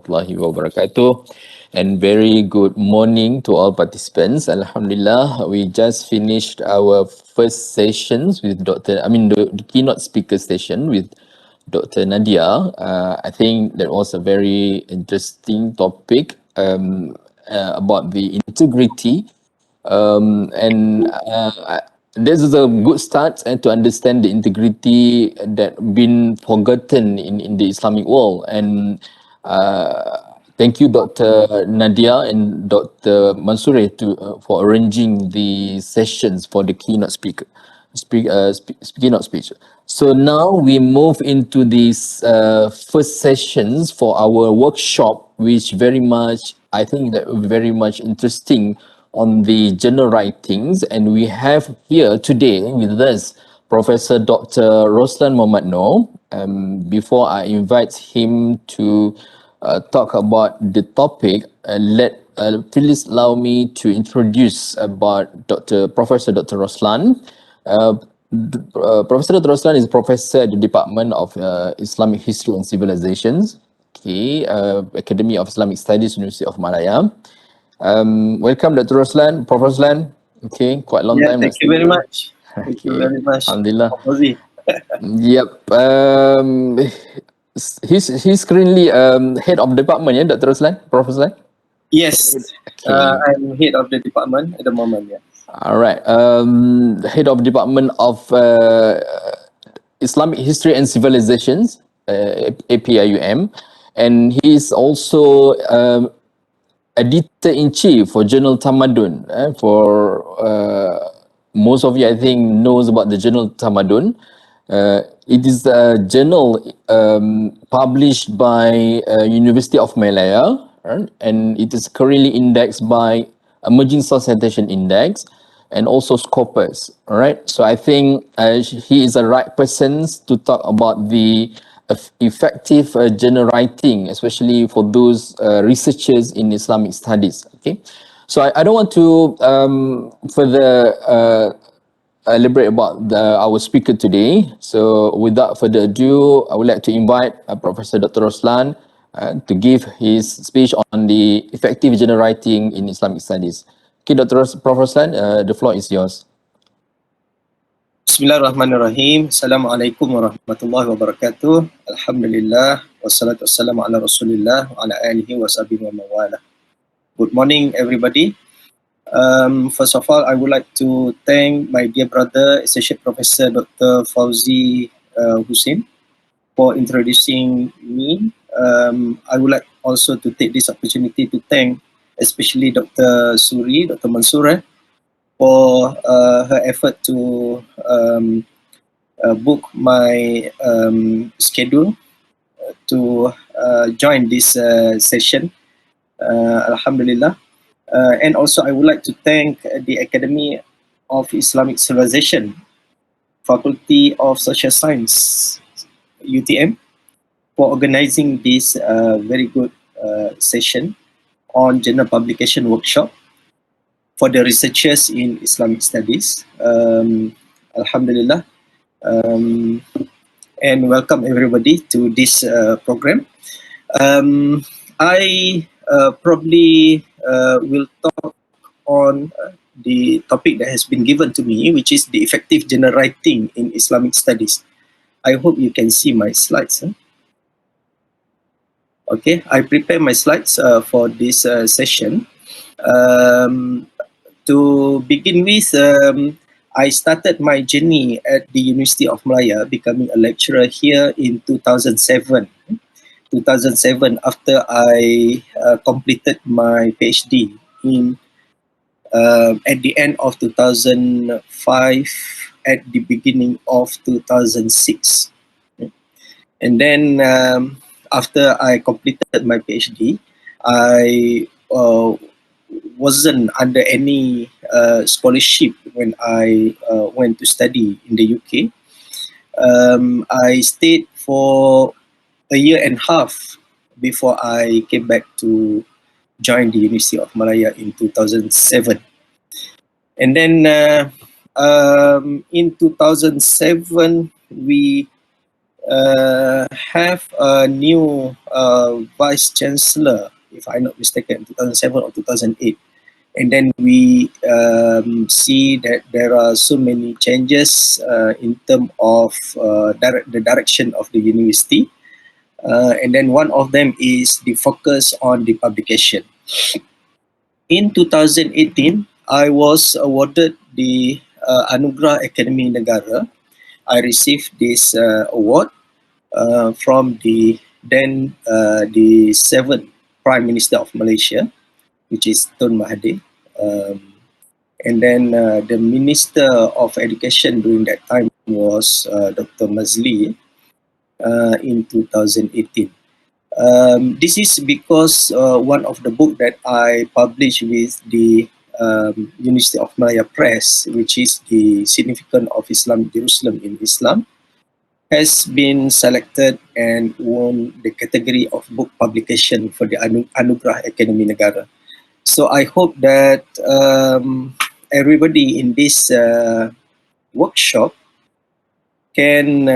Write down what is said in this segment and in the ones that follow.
warahmatullahi wabarakatuh. And very good morning to all participants. Alhamdulillah, we just finished our first sessions with the keynote speaker session with Dr. Nadia. I think that was a very interesting topic about the integrity and this is a good start and to understand the integrity that been forgotten in the Islamic world. And thank you, Dr. Nadia and Dr. Mansoure, for arranging the sessions for the keynote keynote speech. So now we move into these first sessions for our workshop, which I think that very much interesting on the general writings. And we have here today with us Professor Dr. Roslan Muhammad Noor. Before I invite him to talk about the topic, please allow me to introduce about Professor Dr. Roslan. Professor Dr. Roslan is professor at the Department of Islamic History and Civilizations, Academy of Islamic Studies, University of Malaya. Welcome, Dr. Roslan, Prof. Roslan. Okay, quite a long time. Thank you very much. Thank you very much. Alhamdulillah. Yep. He's currently head of department, yeah, Dr. Roslan, Prof. Roslan? Yes. Okay. I'm head of the department at the moment. Yeah. All right. Head of Department of Islamic History and Civilizations, APIUM, and he is also editor-in-chief for Journal Tamadun. For most of you, I think, knows about the Journal Tamadun. It is a journal published by University of Malaya, right? And it is currently indexed by Emerging Source Citation Index and also Scopus. All right. So I think he is the right person to talk about the effective journal writing, especially for those researchers in Islamic studies. Okay. So I don't want to further elaborate about our speaker today. So without further ado, I would like to invite Professor Dr. Roslan to give his speech on the effective journal writing in Islamic studies. Okay, Prof. Roslan, the floor is yours. Bismillahirrahmanirrahim. Assalamualaikum warahmatullahi wabarakatuh. Alhamdulillah. Wassalatu wassalamu ala rasulillah wa ala alihi wa sahbihi wa mawala. Good morning, everybody. First of all, I would like to thank my dear brother, Associate Professor Dr. Fauzi Hussein, for introducing me. I would like also to take this opportunity to thank especially Dr. Dr. Mansoure, for her effort to book my schedule to join this session. Alhamdulillah. And also I would like to thank the Academy of Islamic Civilization, Faculty of Social Science, UTM, for organizing this very good session on Journal Publication Workshop for the researchers in Islamic Studies. Alhamdulillah. And welcome everybody to this program. I probably will talk on the topic that has been given to me, which is the effective journal writing in Islamic Studies. I hope you can see my slides. Okay, I prepared my slides for this session. To begin with, I started my journey at the University of Malaya, becoming a lecturer here in 2007. 2007, after I completed my PhD in at the end of 2005, at the beginning of 2006. And then after I completed my PhD, I wasn't under any scholarship when I went to study in the UK. I stayed for a year and a half before I came back to join the University of Malaya in 2007. And then in 2007, we have a new vice chancellor, if I'm not mistaken, 2007 or 2008. And then we see that there are so many changes in terms of the direction of the university. And then one of them is the focus on the publication. In 2018, I was awarded the Anugerah Akademi Negara. I received this award from the seventh Prime Minister of Malaysia, which is Tun Mahathir. And then the Minister of Education during that time was Dr. Mazli in 2018. This is because one of the book that I published with the University of Malaya Press, which is the Significance of Islam Jerusalem in Islam, has been selected and won the category of book publication for the Anugerah Akademi Negara. So I hope that everybody in this workshop can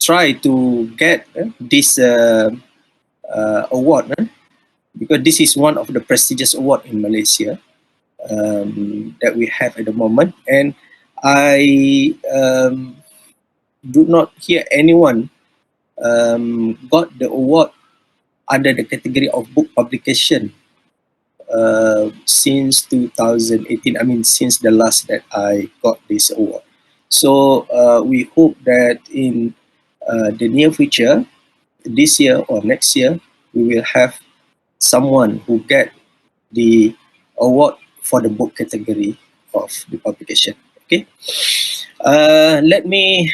try to get this award, because this is one of the prestigious award in Malaysia that we have at the moment. And I do not hear anyone got the award under the category of book publication since 2018. I mean, since the last that I got this award. So we hope that in the near future, this year or next year, we will have someone who get the award for the book category of the publication. Okay. Let me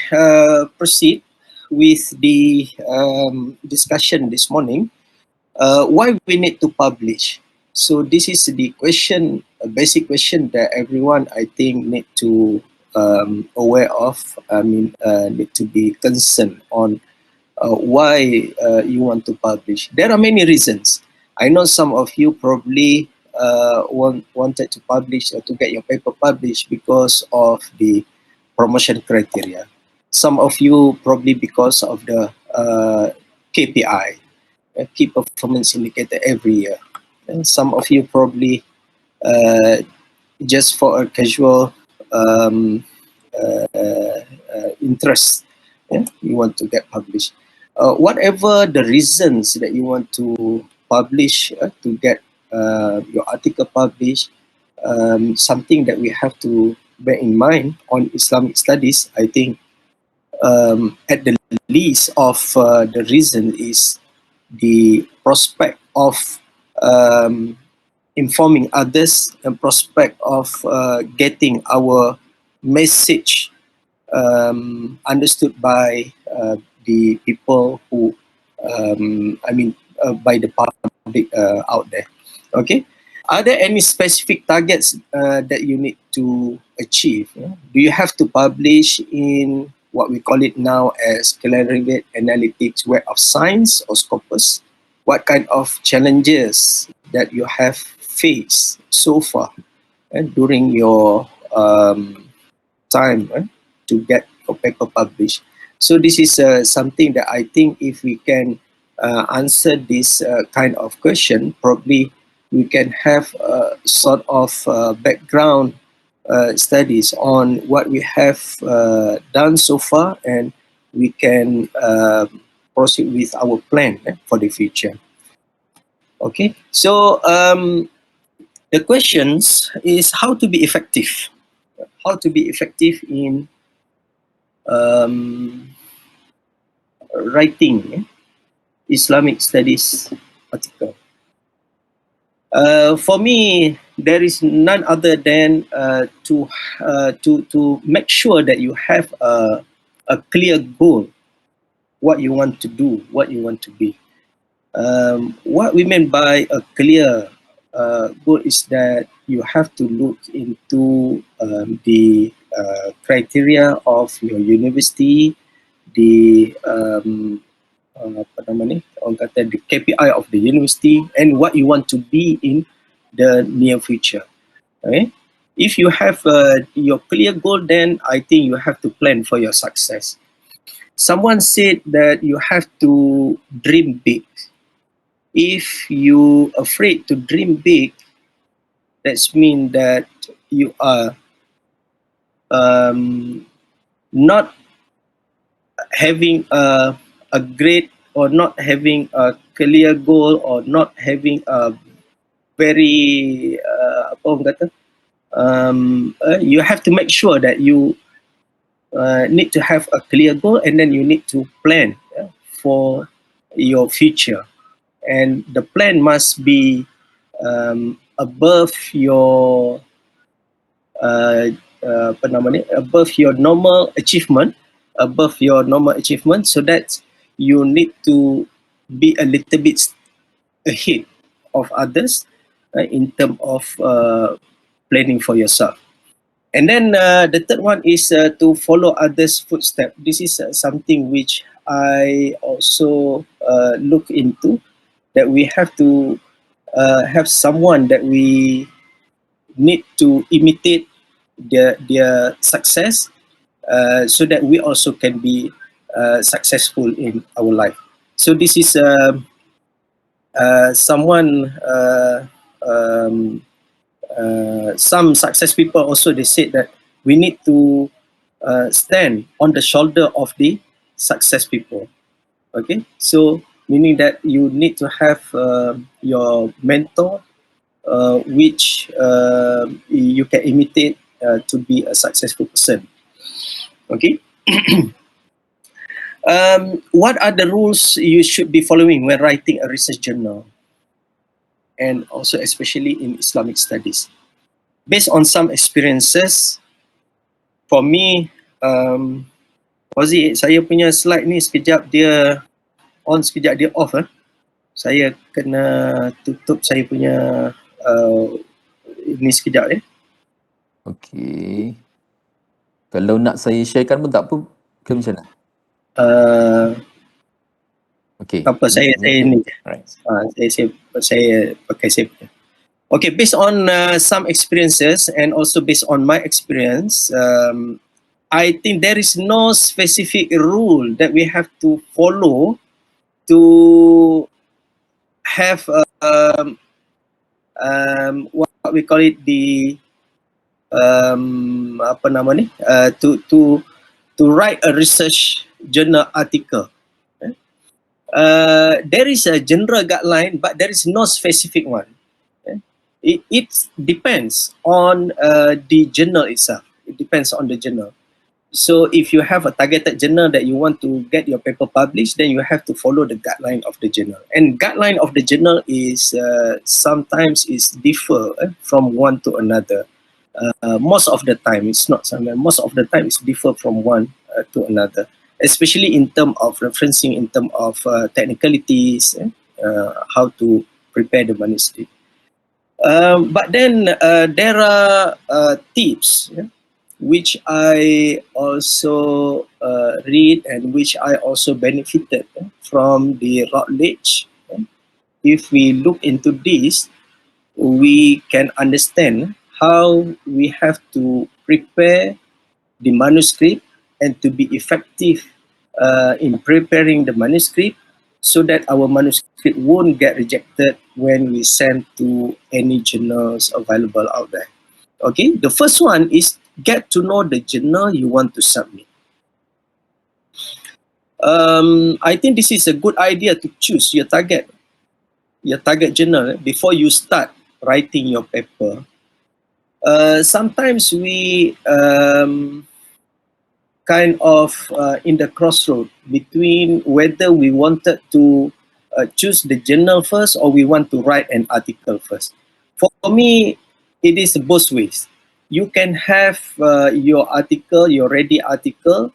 proceed with the discussion this morning. Why we need to publish? So this is the question, a basic question that everyone, I think, need to aware of. I mean, need to be concerned on why you want to publish. There are many reasons. I know some of you probably wanted to publish or to get your paper published because of the promotion criteria. Some of you probably because of the KPI, key performance indicator every year. And some of you probably just for a casual interest, you want to get published. Whatever the reasons that you want to publish, to get your article published, something that we have to bear in mind on Islamic studies, I think at the least of the reason is the prospect of informing others and prospect of getting our message understood by the people who, by the public out there. Okay. Are there any specific targets that you need to achieve? Do you have to publish in what we call it now as Clarivate Analytics Web of Science or Scopus? What kind of challenges that you have faced so far during your time to get your paper published? So this is something that I think if we can answer this kind of question, probably we can have sort of background studies on what we have done so far, and we can proceed with our plan for the future. Okay, so the questions is how to be effective. How to be effective in writing Islamic studies article. For me, there is none other than to make sure that you have a clear goal, what you want to do, what you want to be. What we mean by a clear goal is that you have to look into the criteria of your university, the the KPI of the university, and what you want to be in the near future. Okay? If you have your clear goal, then I think you have to plan for your success. Someone said that you have to dream big. If you afraid to dream big, that's mean that you are not having a great, or not having a clear goal, or not having a very apa orang kata, you have to make sure that you need to have a clear goal, and then you need to plan for your future, and the plan must be above your apa nama ni, above your normal achievement, so that you need to be a little bit ahead of others in terms of planning for yourself. And then the third one is to follow others' footsteps. This is something which I also look into, that we have to have someone that we need to imitate their success, so that we also can be successful in our life. So this is someone, some success people also, they said that we need to stand on the shoulder of the success people. Okay, so meaning that you need to have your mentor, which you can imitate to be a successful person. Okay. What are the rules you should be following when writing a research journal, and also especially in Islamic studies? Based on some experiences, for me, Fauzi, saya punya slide ni sekejap dia on, sekejap dia off. Saya kena tutup saya punya ni sekejap ya. Okey. Kalau nak saya sharekan pun tak apa ke macam mana? Okey. Apa saya ni. Alright. Saya pakai saya punya. Okay, based on some experiences, and also based on my experience, I think there is no specific rule that we have to follow to have what we call it, the apa nama ni, to write a research journal article. There is a general guideline, but there is no specific one. It depends on the journal itself. It depends on the journal. So if you have a targeted journal that you want to get your paper published, then you have to follow the guideline of the journal. And guideline of the journal is sometimes is differ from one to another. Most of the time, it's not sometimes. Most of the time, it's differ from one to another. Especially in terms of referencing, in terms of technicalities, how to prepare the manuscript. But then there are tips which I also read, and which I also benefited from the Routledge. If we look into this, we can understand how we have to prepare the manuscript, and to be effective in preparing the manuscript, so that our manuscript won't get rejected when we send to any journals available out there. Okay, the first one is get to know the journal you want to submit. I think this is a good idea to choose your target journal before you start writing your paper. Sometimes we kind of in the crossroad between whether we wanted to choose the journal first, or we want to write an article first. For me, it is both ways. You can have your article, your ready article,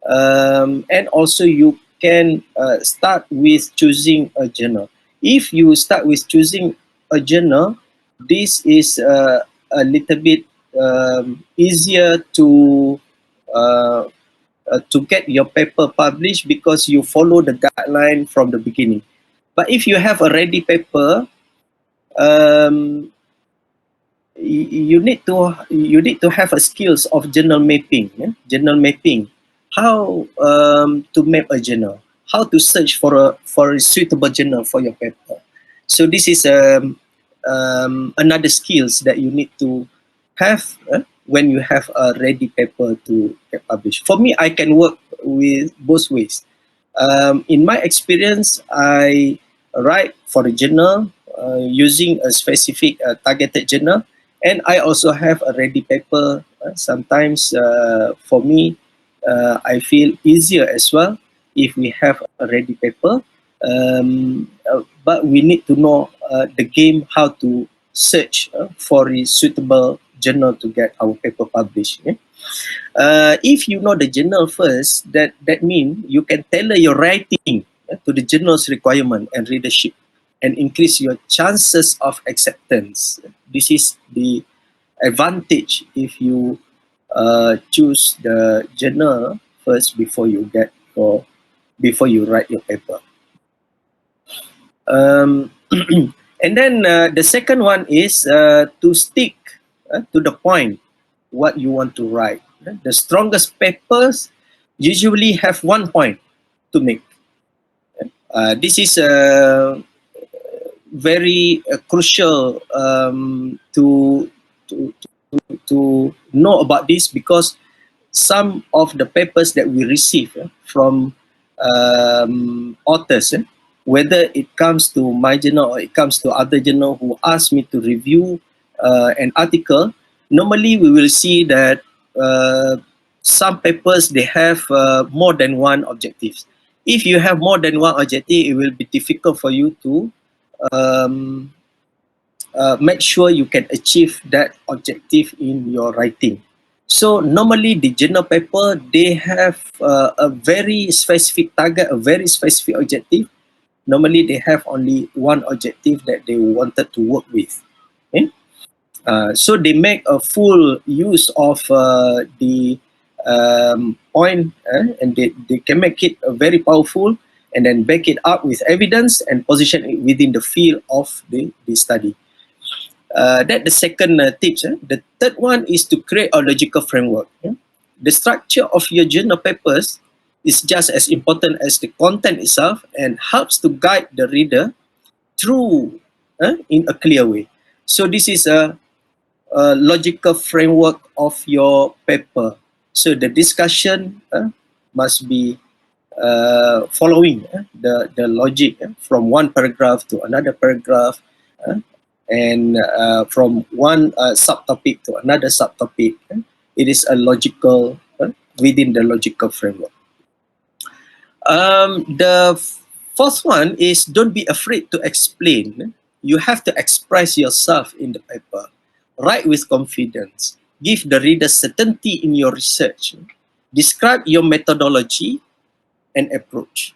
and also you can start with choosing a journal. If you start with choosing a journal, this is a little bit easier to get your paper published, because you follow the guideline from the beginning. But if you have a ready paper, you need to have a skills of journal mapping. Journal mapping, how to map a journal, how to search for a suitable journal for your paper. So this is another skills that you need to have when you have a ready paper to get published. For me, I can work with both ways. In my experience, I write for a journal using a specific targeted journal, and I also have a ready paper. Sometimes for me, I feel easier as well if we have a ready paper. But we need to know the game how to search for a suitable journal to get our paper published. If you know the journal first, that means you can tailor your writing to the journal's requirement and readership and increase your chances of acceptance. This is the advantage if you choose the journal first before you get or before you write your paper. Um, and then the second one is to stick to the point what you want to write. The strongest papers usually have one point to make. This is very crucial to know about this, because some of the papers that we receive from authors, whether it comes to my journal or it comes to other journal who ask me to review an article, normally we will see that some papers they have more than one objectives. If you have more than one objective, it will be difficult for you to um, make sure you can achieve that objective in your writing. So normally the journal paper, they have a very specific target, a very specific objective. Normally they have only one objective that they wanted to work with. Okay? So they make a full use of the point, and they can make it very powerful and then back it up with evidence and position it within the field of the study. That's the second tips. The third one is to create a logical framework. The structure of your journal papers is just as important as the content itself and helps to guide the reader through in a clear way. So this is a logical framework of your paper. So the discussion must be following the logic from one paragraph to another paragraph, and from one subtopic to another subtopic. It is a logical within the logical framework. The fourth one is don't be afraid to explain. You have to express yourself in the paper. Write with confidence. Give the reader certainty in your research. Describe your methodology and approach.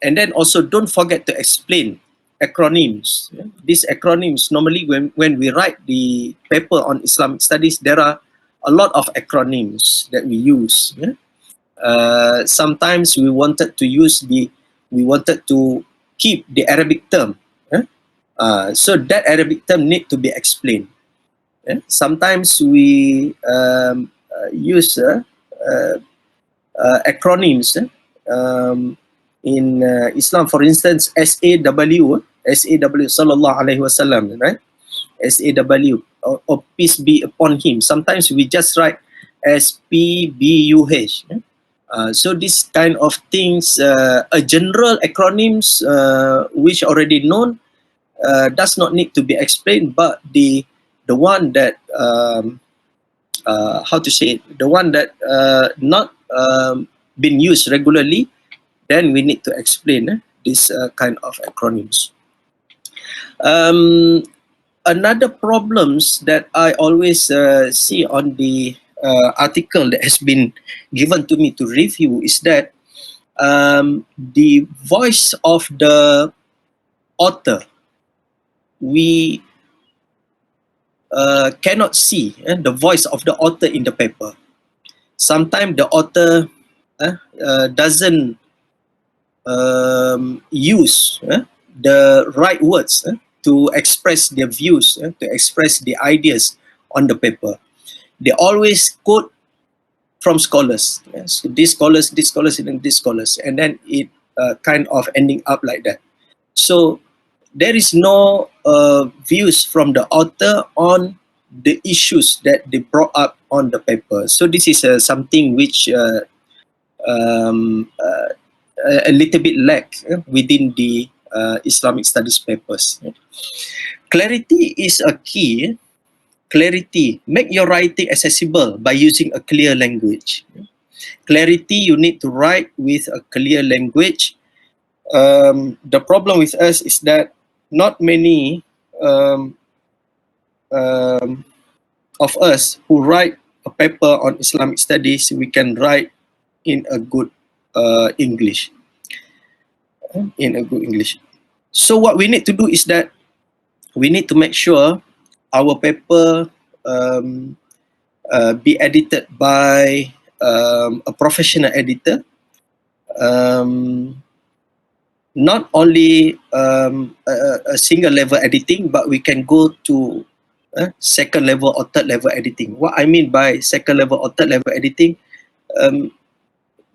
And then also don't forget to explain acronyms. These acronyms, normally when we write the paper on Islamic studies, there are a lot of acronyms that we use. Sometimes we wanted to keep the Arabic term. So that Arabic term need to be explained. Sometimes we use acronyms in Islam. For instance, SAW, Sallallahu Alaihi Wasallam, right? SAW, or peace be upon him. Sometimes we just write SPBUH. So this kind of things, a general acronyms which already known, does not need to be explained, but the one that how to say it, the one that not been used regularly, then we need to explain this kind of acronyms. Another problems that I always see on the article that has been given to me to review is that the voice of the author, we cannot see the voice of the author in the paper. Sometimes the author doesn't use the right words to express their views, to express the ideas on the paper. They always quote from scholars. Yes, these scholars, and these scholars, and then it kind of ending up like that. So there is no views from the author on the issues that they brought up on the paper. So this is something which a little bit lack within the Islamic studies papers. Clarity is a key. Clarity, make your writing accessible by using a clear language. Clarity, you need to write with a clear language. The problem with us is that not many um, um, of us who write a paper on Islamic studies, we can write in a good English. In a good English. So what we need to do is that we need to make sure our paper be edited by a professional editor. Not only a single level editing, but we can go to second level or third level editing. What I mean by second level or third level editing,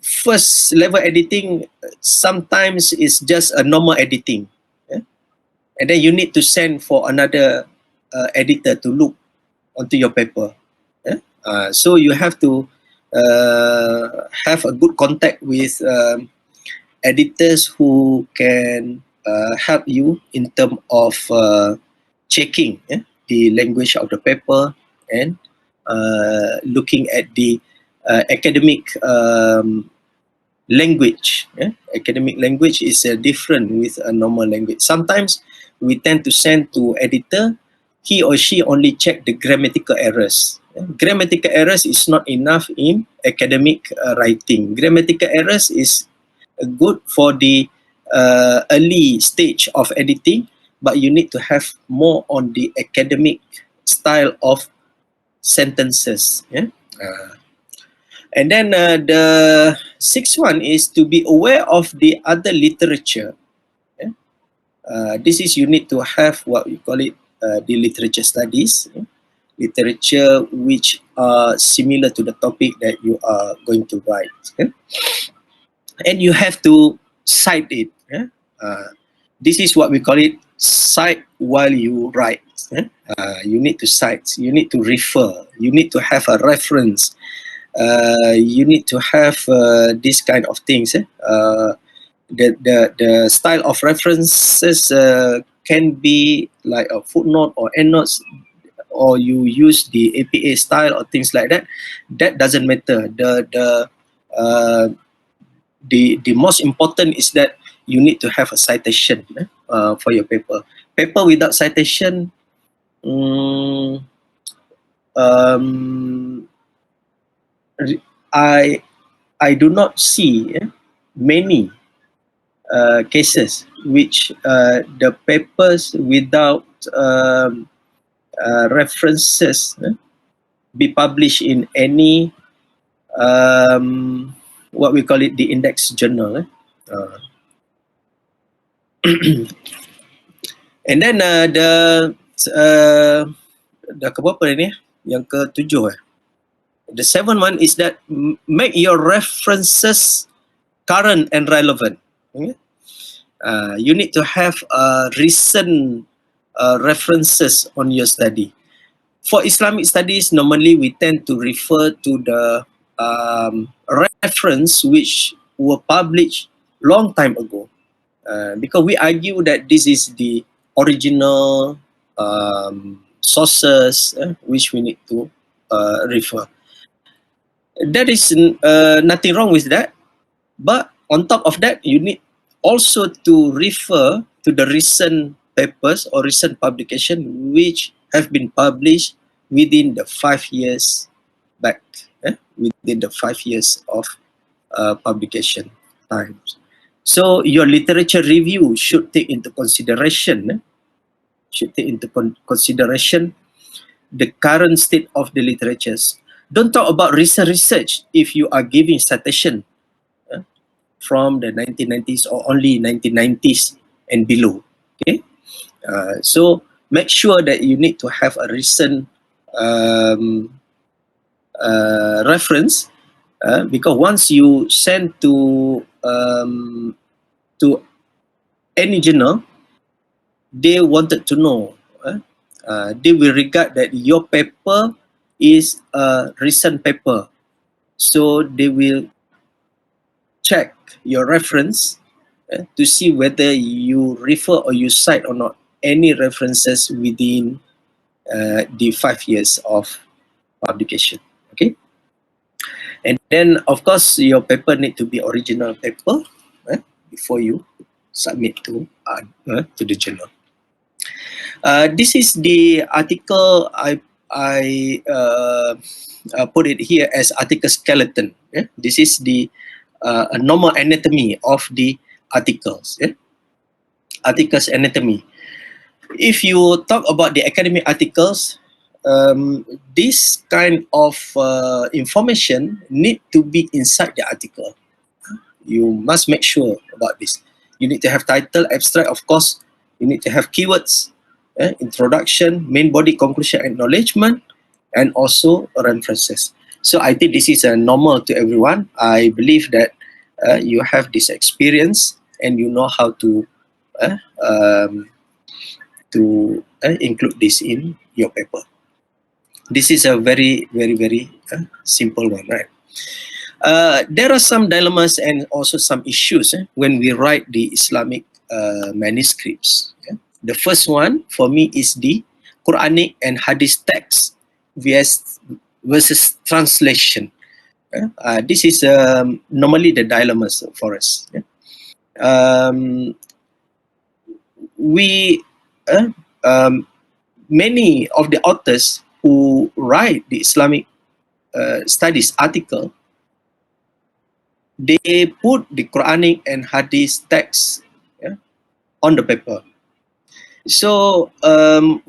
first level editing sometimes is just a normal editing. And then you need to send for another editor to look onto your paper. So you have to have a good contact with editors who can help you in terms of checking the language of the paper and looking at the academic language. Academic language is different with a normal language. Sometimes we tend to send to editor, he or she only check the grammatical errors. Grammatical errors is not enough in academic writing. Grammatical errors is good for the early stage of editing, but you need to have more on the academic style of sentences. And then the sixth one is to be aware of the other literature. This is, you need to have what we call it the literature studies, literature which are similar to the topic that you are going to write. And you have to cite it. This is what we call it cite while you write. You need to cite, you need to refer, you need to have a reference, you need to have this kind of things. The style of references can be like a footnote or endnotes, or you use the APA style or things like that. That doesn't matter. The most important is that you need to have a citation for your paper. Paper without citation, I do not see many cases which the papers without references be published in any what we call it the index journal. And then the keberapa ni? Yang ketujuh. The seventh one is that make your references current and relevant. You need to have recent references on your study. For Islamic studies, normally we tend to refer to the reference which were published long time ago, because we argue that this is the original sources which we need to refer. There is nothing wrong with that, but on top of that, you need also to refer to the recent papers or recent publication which have been published within the 5 years back, within the 5 years of publication times. So your literature review should take into consideration, the current state of the literatures. Don't talk about recent research if you are giving citation from the 1990s or only 1990s and below. Okay, so make sure that you need to have a recent reference Because once you send to any journal, they wanted to know. They will regard that your paper is a recent paper, so they will check your reference to see whether you refer or you cite or not any references within the 5 years of publication. Okay, and then of course your paper need to be original paper before you submit to the journal. This is the article I put it here as article skeleton. Yeah? This is the normal anatomy of the articles. Yeah? Articles anatomy. If you talk about the academic articles, this kind of information need to be inside the article. You must make sure about this. You need to have title, abstract, of course. You need to have keywords, introduction, main body, conclusion, acknowledgement, and also references. So I think this is normal to everyone. I believe that you have this experience and you know how to include this in your paper. This is a very, very, very simple one, right? There are some dilemmas and also some issues when we write the Islamic manuscripts. The first one for me is the Quranic and Hadith text versus translation. This is normally the dilemmas for us. We many of the authors who write the Islamic studies article, they put the Quranic and Hadith text on the paper. So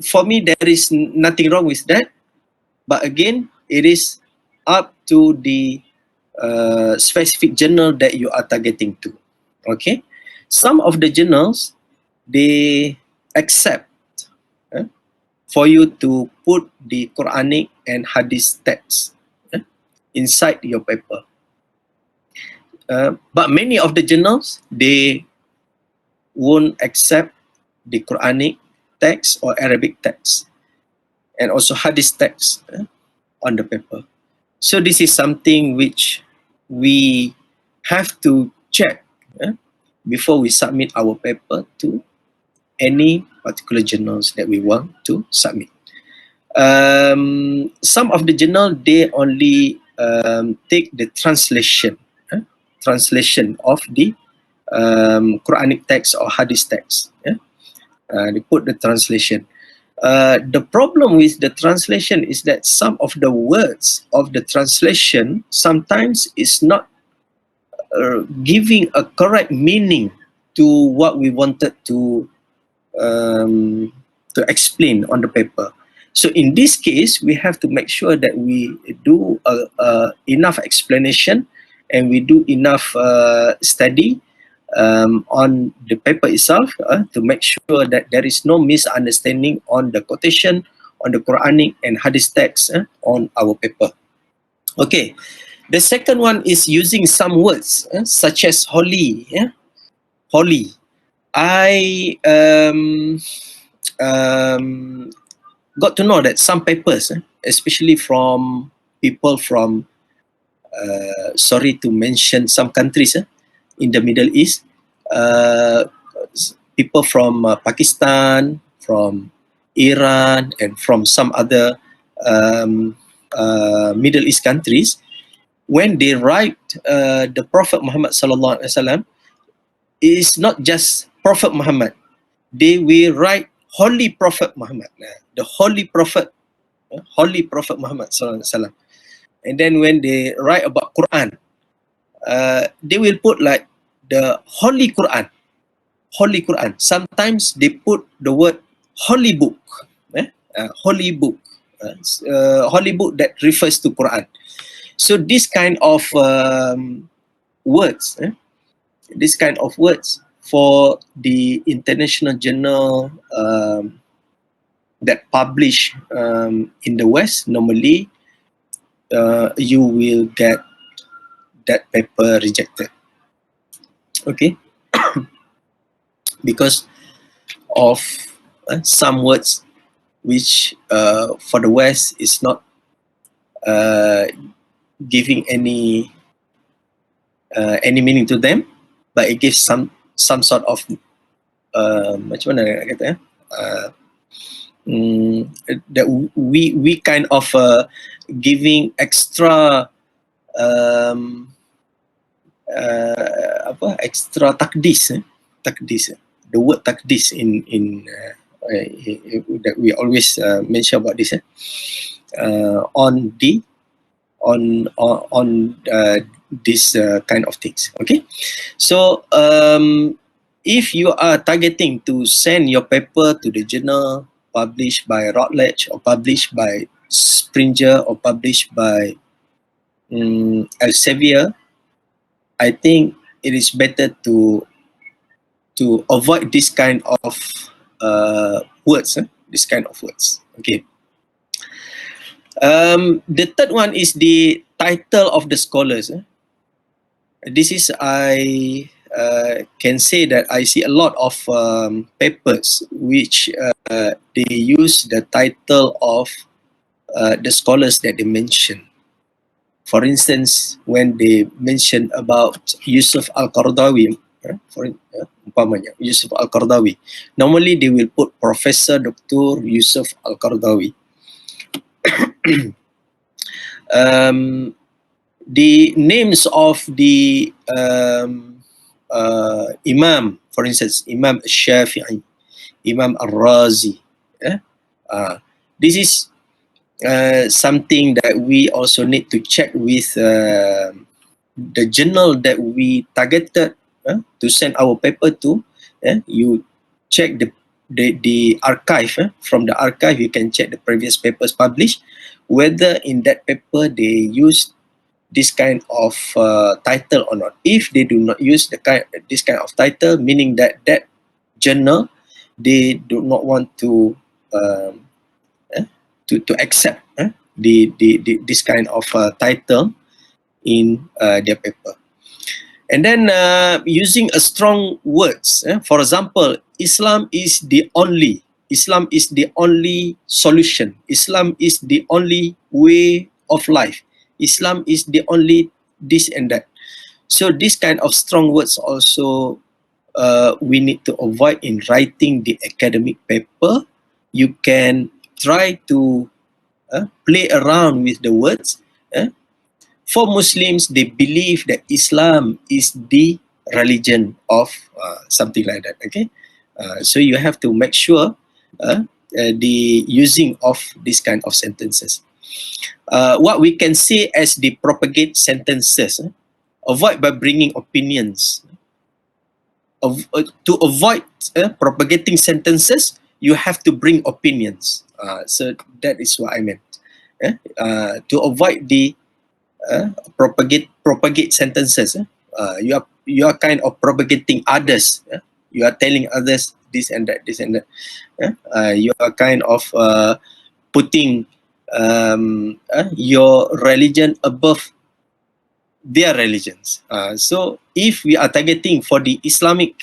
for me, there is nothing wrong with that. But again, it is up to the specific journal that you are targeting to. Okay, some of the journals, they accept for you to put the Quranic and Hadith text inside your paper. But many of the journals, they won't accept the Quranic text or Arabic text and also Hadith text on the paper. So this is something which we have to check before we submit our paper to any particular journals that we want to submit. Some of the journal, they only take the translation of the Quranic text or Hadith text. They put the translation. The problem with the translation is that some of the words of the translation sometimes is not giving a correct meaning to what we wanted to explain on the paper. So in this case, we have to make sure that we do enough explanation and we do enough study on the paper itself to make sure that there is no misunderstanding on the quotation, on the Quranic and Hadith text on our paper. Okay, the second one is using some words such as holy. Holy. I got to know that some papers, especially from people from, sorry to mention some countries in the Middle East, people from Pakistan, from Iran, and from some other Middle East countries, when they write the Prophet Muhammad sallallahu alaihi wasallam, is not just Prophet Muhammad. They will write Holy Prophet Muhammad, the Holy Prophet Muhammad sallallahu alaihi wasallam. And then when they write about Quran, they will put like the Holy Quran. Holy Quran. Sometimes they put the word Holy Book. Holy Book. Holy Book that refers to Quran. So this kind of words, for the international journal that publish in the West, normally you will get that paper rejected. Okay, because of some words which for the West is not giving any meaning to them, but it gives some sort of macam mana nak kata that we kind of giving extra extra takdis, the word takdis in that we always mention about this on this kind of things. Okay, so if you are targeting to send your paper to the journal published by Routledge or published by Springer or published by Elsevier, I think it is better to avoid this kind of words. This kind of words. Okay. The third one is the title of the scholars. This is, I can say that I see a lot of papers which they use the title of the scholars that they mention. For instance, when they mention about Yusuf Al-Qaradawi, umpamanya Yusuf Al-Qaradawi, normally they will put Professor Dr. Yusuf Al-Qaradawi. The names of the Imam, for instance, Imam Shafi'i, Imam Al-Razi. This is something that we also need to check with the journal that we targeted to send our paper to. You check the archive. From the archive, you can check the previous papers published, whether in that paper they use this kind of title or not. If they do not use this kind of title, meaning that that journal, they do not want to accept this kind of title in their paper. And then using a strong words. For example, Islam is the only solution. Islam is the only way of life. Islam is the only this and that. So this kind of strong words also we need to avoid in writing the academic paper. You can try to play around with the words. For Muslims, they believe that Islam is the religion of something like that. Okay, so you have to make sure the using of this kind of sentences. What we can say as the propagate sentences, avoid by bringing opinions. To avoid propagating sentences, you have to bring opinions. So that is what I meant. To avoid the propagate sentences. You are kind of propagating others. You are telling others this and that, this and that. You are kind of putting your religion above their religions. So if we are targeting for the Islamic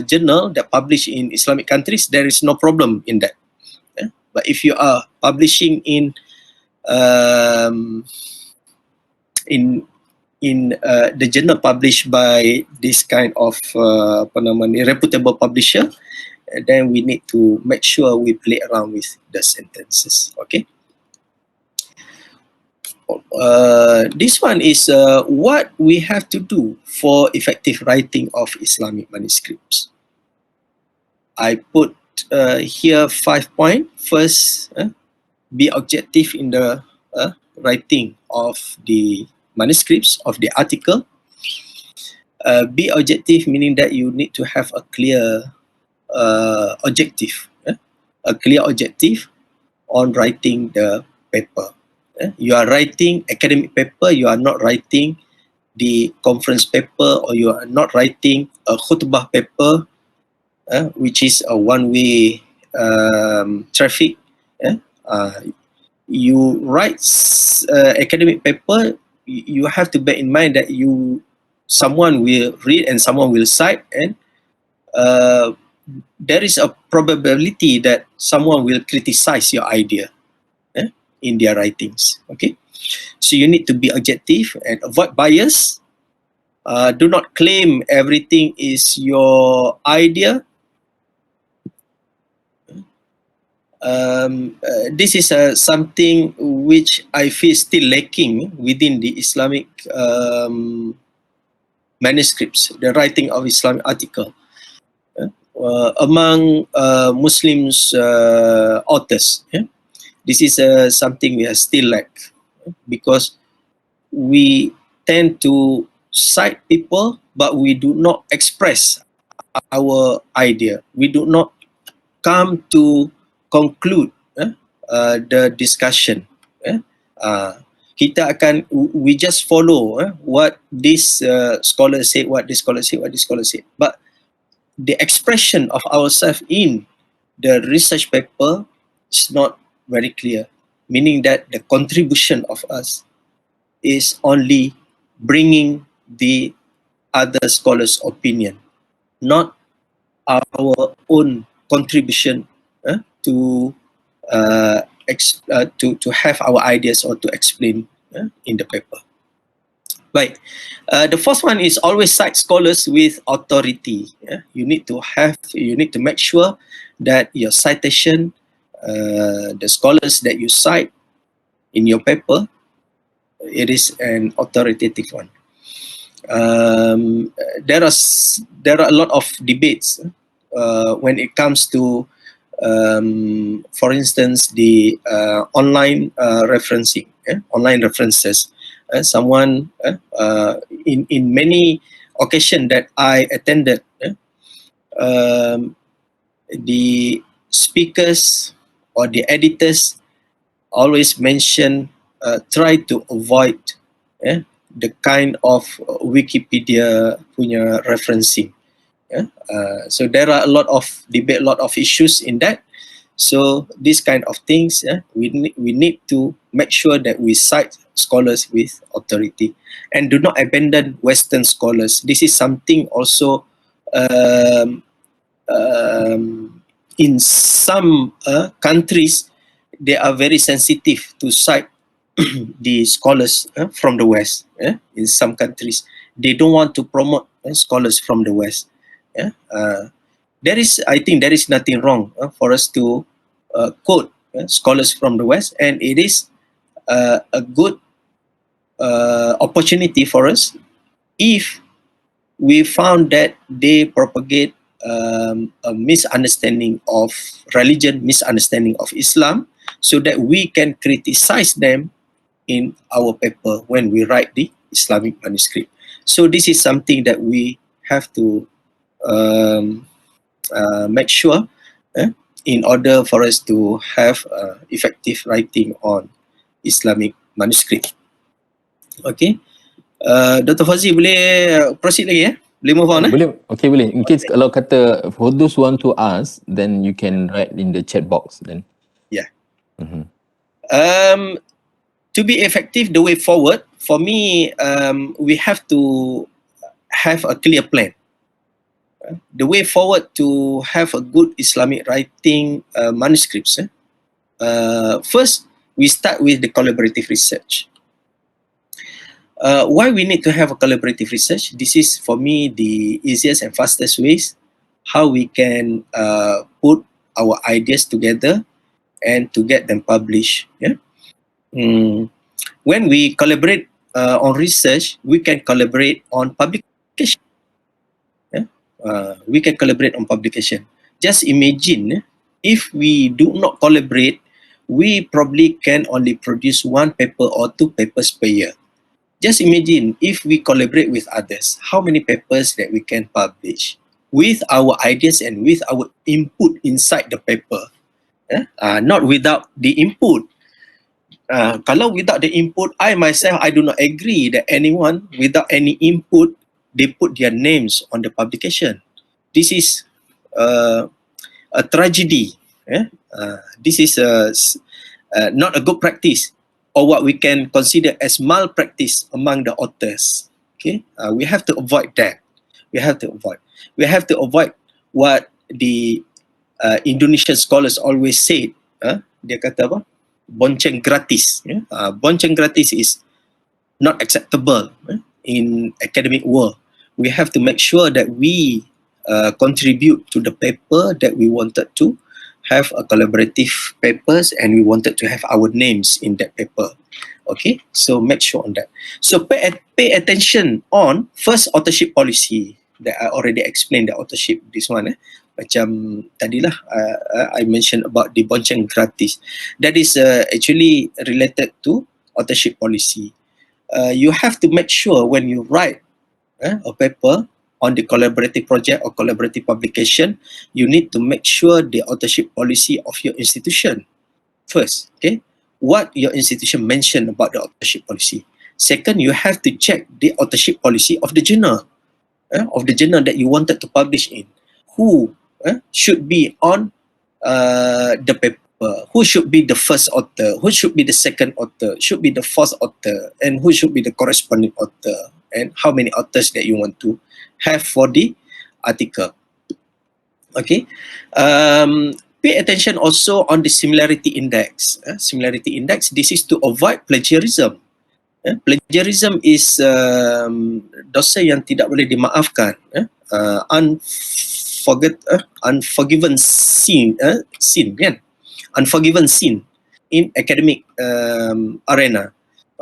journal that publish in Islamic countries, there is no problem in that. But if you are publishing in the journal published by this kind of reputable publisher, then we need to make sure we play around with the sentences. Okay. This one is what we have to do for effective writing of Islamic manuscripts. I put here 5 points. First, be objective in the writing of the manuscripts of the article. Be objective meaning that you need to have a clear objective, a clear objective on writing the paper. You are writing academic paper, you are not writing the conference paper, or you are not writing a khutbah paper, which is a one-way traffic. You write academic paper you have to bear in mind that someone will read and someone will cite, and there is a probability that someone will criticize your idea in their writings. Okay, so you need to be objective and avoid bias. Do not claim everything is your idea. This is something which I feel still lacking within the Islamic manuscripts, the writing of Islamic article. Among Muslims authors, this is something we are still lack, because we tend to cite people, but we do not express our idea. We do not come to conclude the discussion. Kita akan, we just follow what this scholar said, what this scholar said, what this scholar said. But the expression of ourselves in the research paper is not very clear, meaning that the contribution of us is only bringing the other scholars' opinion, not our own contribution to have our ideas or to explain in the paper. Right. The first one is always cite scholars with authority. You need to make sure that your citation, the scholars that you cite in your paper, it is an authoritative one. There are a lot of debates when it comes to, for instance, the online referencing, online references. Someone in many occasions that I attended, the speakers or the editors always mention, try to avoid the kind of Wikipedia punya referencing. So there are a lot of debate, a lot of issues in that. So these kind of things, we need to make sure that we cite scholars with authority and do not abandon Western scholars. This is something also in some countries, they are very sensitive to cite the scholars from the West. In some countries, they don't want to promote scholars from the West. I think there is nothing wrong for us to quote scholars from the West, and it is a good opportunity for us if we found that they propagate a misunderstanding of religion, misunderstanding of Islam, so that we can criticize them in our paper when we write the Islamic manuscript. So this is something that we have to make sure in order for us to have effective writing on Islamic manuscript. Okay, Dr. Fazli boleh proceed lagi boleh move on Boleh, okay, boleh. In case kalau kata for those who want to ask, then you can write in the chat box then. Yeah. To be effective, the way forward for me, we have to have a clear plan. The way forward to have a good Islamic writing manuscripts. First, we start with the collaborative research. Why we need to have a collaborative research? This is, for me, the easiest and fastest ways how we can put our ideas together and to get them published. When we collaborate on research, we can collaborate on publication. We can collaborate on publication. Just imagine if we do not collaborate, we probably can only produce one paper or two papers per year. Just imagine if we collaborate with others, how many papers that we can publish with our ideas and with our input inside the paper. Not without the input. Kalau without the input, I myself, I do not agree that anyone without any input, they put their names on the publication. This is a tragedy. This is not a good practice. or what we can consider as malpractice among the authors. Okay, we have to avoid that. We have to avoid. We have to avoid what the Indonesian scholars always say. Dia kata apa? Bonceng gratis. Bonceng gratis is not acceptable in academic world. We have to make sure that we contribute to the paper that we wanted to have a collaborative papers, and we wanted to have our names in that paper. Okay, so make sure on that. So pay attention on first authorship policy that I already explained the authorship, this one. Macam tadilah I mentioned about the bonceng gratis. That is actually related to authorship policy. You have to make sure when you write a paper on the collaborative project or collaborative publication, you need to make sure the authorship policy of your institution first. Okay, what your institution mentioned about the authorship policy. Second, you have to check the authorship policy of the journal that you wanted to publish in. Who should be on the paper? Who should be the first author? Who should be the second author? Should be the fourth author? And who should be the corresponding author? And how many authors that you want to have for the article? Okay. Pay attention also on the similarity index. Similarity index, this is to avoid plagiarism. Plagiarism is dosa yang tidak boleh dimaafkan. Unforgiven sin kan? Unforgiven sin in academic arena.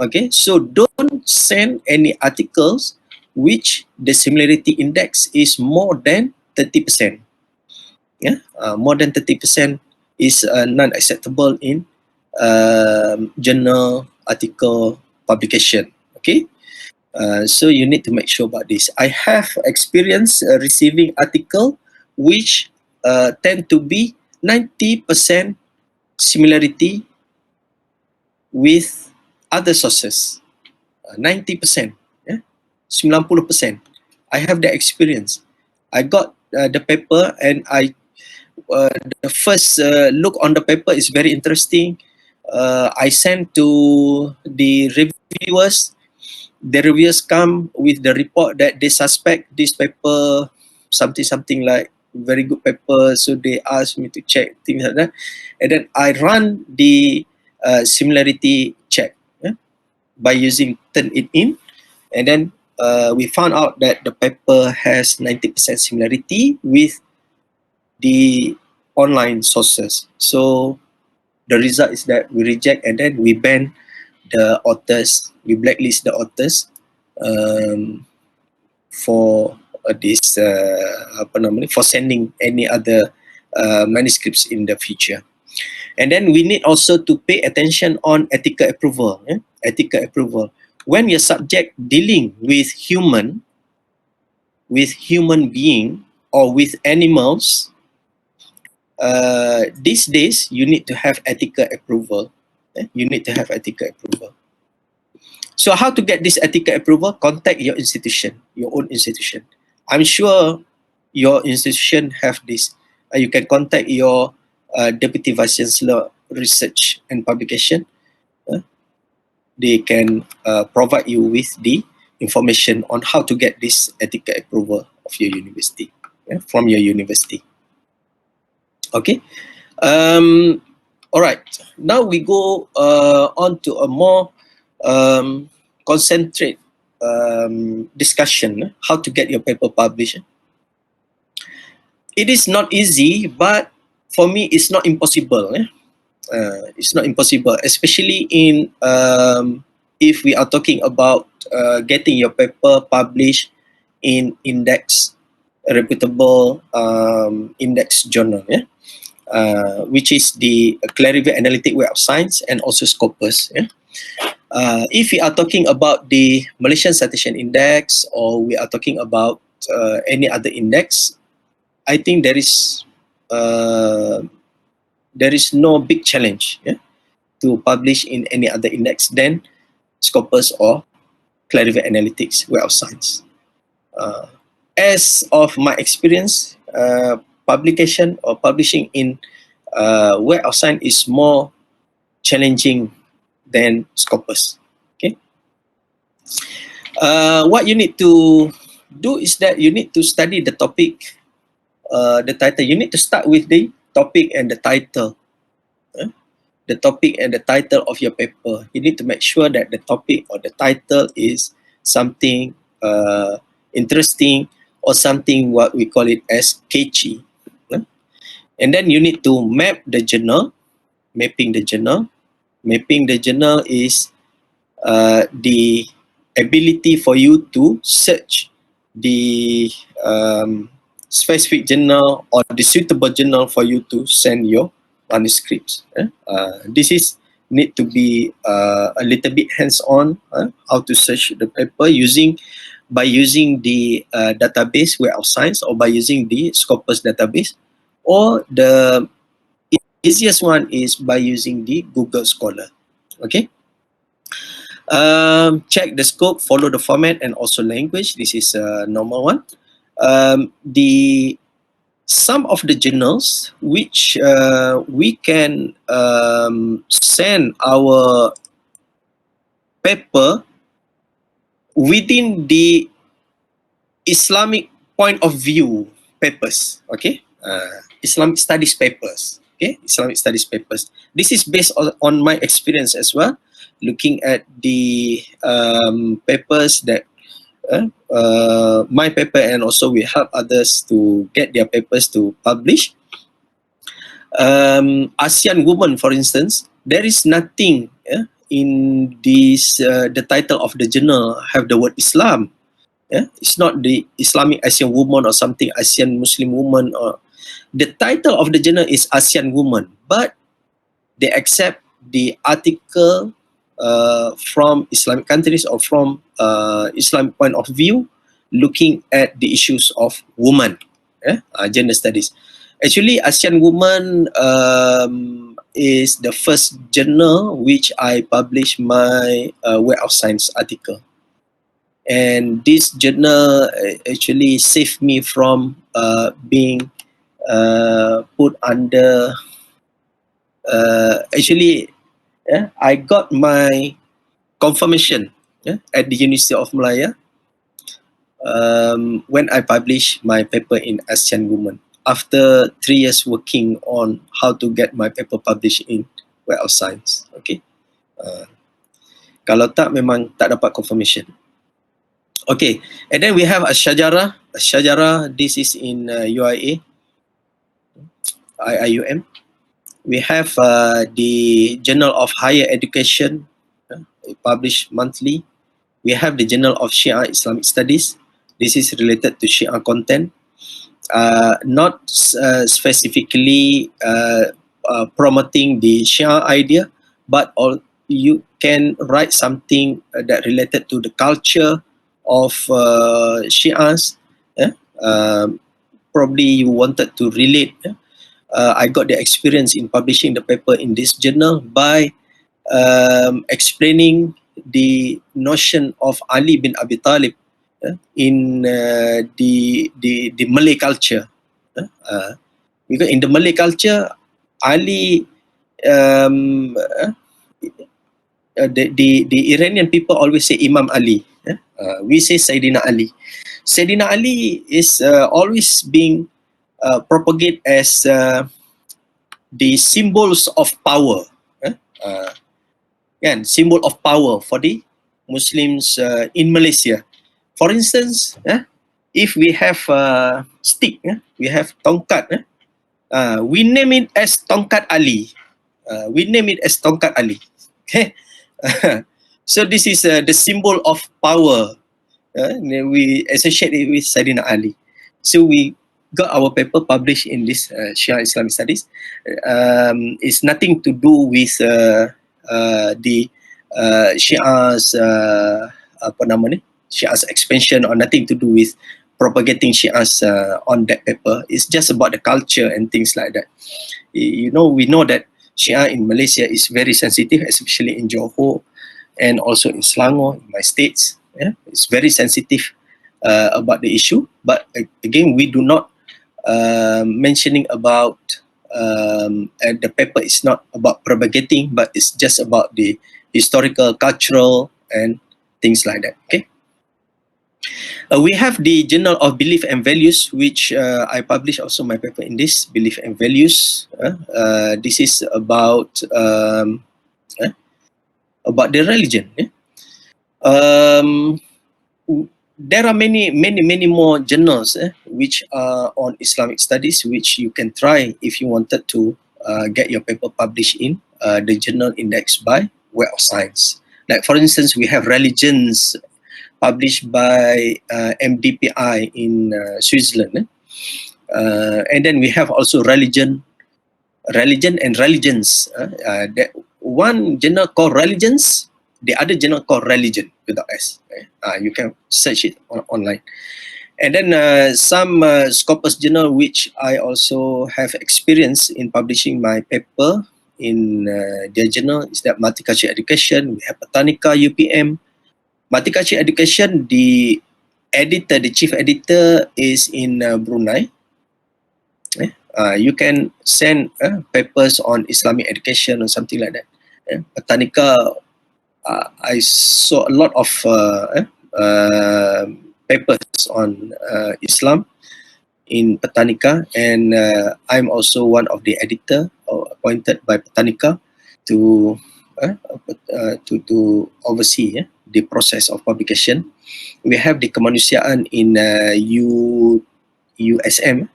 Okay, so don't send any articles which the similarity index is more than 30%. More than 30% is non-acceptable in journal article publication. Okay, so you need to make sure about this. I have experience receiving article which tend to be 90% similarity with other sources. 90%, 90%. I have the experience. I got the paper, and the first look on the paper is very interesting. I sent to the reviewers. The reviewers come with the report that they suspect this paper something like very good paper, so they asked me to check things like that, and then I run the similarity check by using Turnitin, and then we found out that the paper has 90% similarity with the online sources. So the result is that we reject, and then we ban the authors, we blacklist the authors for this for sending any other manuscripts in the future. And then we need also to pay attention on ethical approval. Ethical approval. When your subject dealing with human being or with animals, these days you need to have ethical approval. You need to have ethical approval. So how to get this ethical approval? Contact your institution, your own institution. I'm sure your institution have this. You can contact your Deputy Vice Chancellor Research and Publication. They can provide you with the information on how to get this ethical approval of your university, from your university. Okay. All right. Now we go on to a more concentrate discussion, how to get your paper published. It is not easy, but for me, it's not impossible. It's not impossible, especially in if we are talking about getting your paper published in index, a reputable index journal, which is the Clarivate Analytic Web of Science and also Scopus. If we are talking about the Malaysian Citation Index, or we are talking about any other index, I think there is no big challenge to publish in any other index than Scopus or Clarivate Analytics Web of Science. As of my experience, publication or publishing in Web of Science is more challenging than Scopus. Okay. What you need to do is that you need to study the topic, the title. You need to start with the topic and the title. The topic and the title of your paper. You need to make sure that the topic or the title is something interesting or something what we call it as catchy. And then you need to map the journal. Mapping the journal. Mapping the journal is the ability for you to search the specific journal or the suitable journal for you to send your manuscripts. This is need to be a little bit hands-on, how to search the paper by using the database Web of Science, or by using the Scopus database, or the easiest one is by using the Google Scholar. Okay. Check the scope, follow the format, and also language. This is a normal one. Some of the journals which we can send our paper within the Islamic point of view papers. Okay, Islamic studies papers. Okay, Islamic studies papers. This is based on my experience as well, looking at the papers that my paper, and also we help others to get their papers to publish. ASEAN Women, for instance, there is nothing in this the title of the journal have the word Islam. It's not the Islamic ASEAN Woman or something, ASEAN Muslim Woman, or the title of the journal is ASEAN Woman, but they accept the article from Islamic countries or from Islamic point of view, looking at the issues of women, gender studies. Actually, ASEAN Woman is the first journal which I published my Web of Science article. And this journal actually saved me from being put under, I got my confirmation at the University of Malaya when I published my paper in ASEAN Women, after 3 years working on how to get my paper published in Web of Science. Okay. Kalau tak, memang tak dapat confirmation. Okay, and then we have Ash-Shajarah. Ash-Shajarah, this is in UIA, IIUM. We have the Journal of Higher Education, published monthly. We have the Journal of Shia Islamic Studies. This is related to Shia content. Not specifically promoting the Shia idea, but you can write something that related to the culture of Shias. Probably you wanted to relate. I got the experience in publishing the paper in this journal by explaining the notion of Ali bin Abi Talib in the Malay culture. Because in the Malay culture, Ali, the Iranian people always say Imam Ali. We say Sayyidina Ali. Sayyidina Ali is always being propagated as the symbols of power. Symbol of power for the Muslims in Malaysia. For instance, if we have a stick, we have tongkat, we name it as Tongkat Ali. We name it as Tongkat Ali. Okay. So this is the symbol of power. We associate it with Sayyidina Ali. So we got our paper published in this Shia Islamic Studies. It's nothing to do with the Shia's Shia's expansion, or nothing to do with propagating Shia's on that paper. It's just about the culture and things like that. We know that Shia in Malaysia is very sensitive, especially in Johor and also in Selangor, in my states. It's very sensitive about the issue. But again, we do not mentioning about the paper is not about propagating, but it's just about the historical, cultural, and things like that. Okay. We have the Journal of Belief and Values, which I publish also my paper in this, Belief and Values. This is about the religion. Um, there are many more journals which are on Islamic studies, which you can try if you wanted to get your paper published in the journal indexed by Web of Science. Like for instance, we have religions published by MDPI in Switzerland. And then we have also religion and religions. That one journal called Religions, the other journal called Religion without S. You can search it online. And then some Scopus journal which I also have experience in publishing my paper in their journal is that Multicultural Education. We have Botanica, UPM. Multicultural Education, the chief editor is in Brunei. You can send papers on Islamic education or something like that. Botanica, I saw a lot of papers on Islam in Botanica, and I'm also one of the editor appointed by Botanica to oversee the process of publication. We have the Kemanusiaan in USM.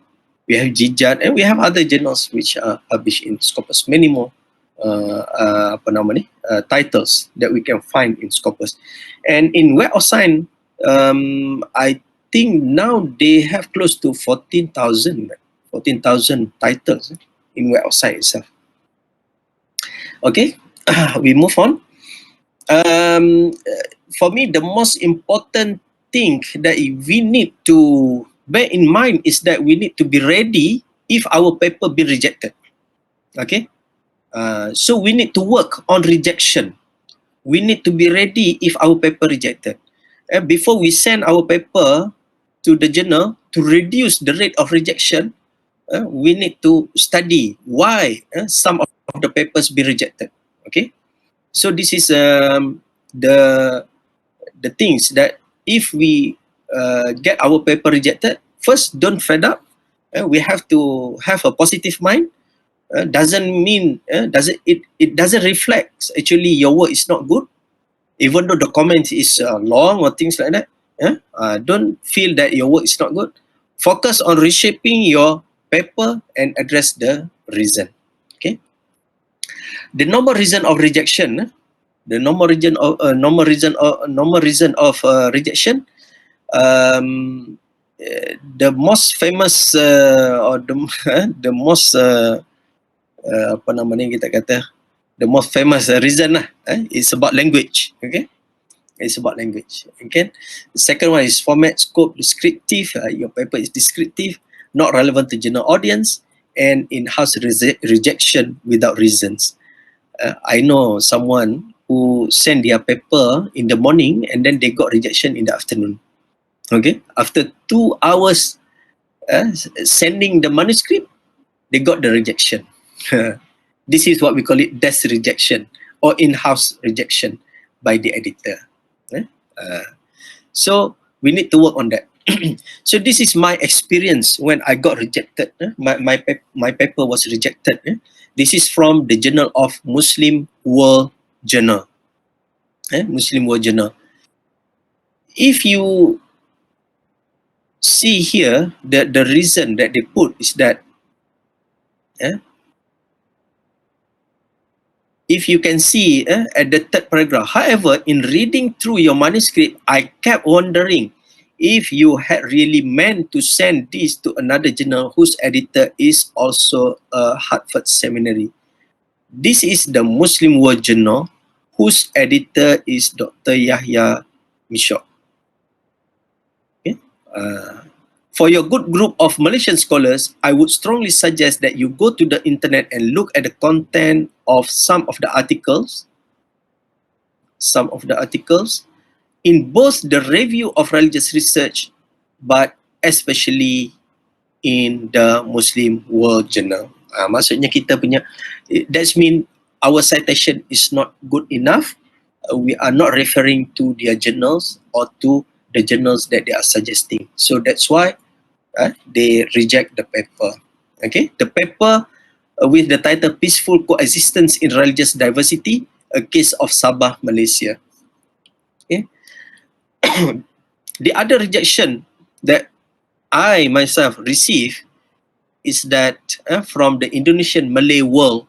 We have Jijat, and we have other journals which are published in Scopus. Many more titles that we can find in Scopus. And in Web of Science, I think now they have close to 14,000 titles in Web of Science itself. Okay, we move on. For me, the most important thing that we need to bear in mind is that we need to be ready if our paper be rejected. Okay, so we need to work on rejection. We need to be ready if our paper rejected. Before we send our paper to the journal, to reduce the rate of rejection, we need to study why some of the papers be rejected. Okay, so this is the things that if we get our paper rejected, first, don't fed up. We have to have a positive mind. Doesn't mean it doesn't reflect actually your work is not good, even though the comment is long or things like that. Don't feel that your work is not good. Focus on reshaping your paper and address the reason. Okay. The normal reason of rejection. The normal reason of rejection. The most famous or the most the most famous reason is about language. Okay, it's about language. Okay, the second one is format, scope, descriptive. Your paper is descriptive, not relevant to general audience, and in-house rejection without reasons. I know someone who sent their paper in the morning and then they got rejection in the afternoon. Okay, after 2 hours sending the manuscript, they got the rejection. This is what we call it desk rejection or in-house rejection by the editor. So we need to work on that. So this is my experience when I got rejected. My paper was rejected. This is from the Journal of Muslim World Journal. Muslim World Journal. If you see here, the reason that they put is that if you can see at the third paragraph, however, in reading through your manuscript, I kept wondering if you had really meant to send this to another journal whose editor is also a Hartford seminary. This is the Muslim World Journal, whose editor is Dr. Yahya Mishok. Okay? For your good group of Malaysian scholars, I would strongly suggest that you go to the internet and look at the content of some of the articles in both the review of religious research, but especially in the Muslim World Journal. Maksudnya kita punya, that means our citation is not good enough. we are not referring to their journals or to the journals that they are suggesting. So that's why they reject the paper. Okay, the paper with the title Peaceful Coexistence in Religious Diversity, a Case of Sabah, Malaysia. Okay. The other rejection that I myself received is that from the Indonesian Malay World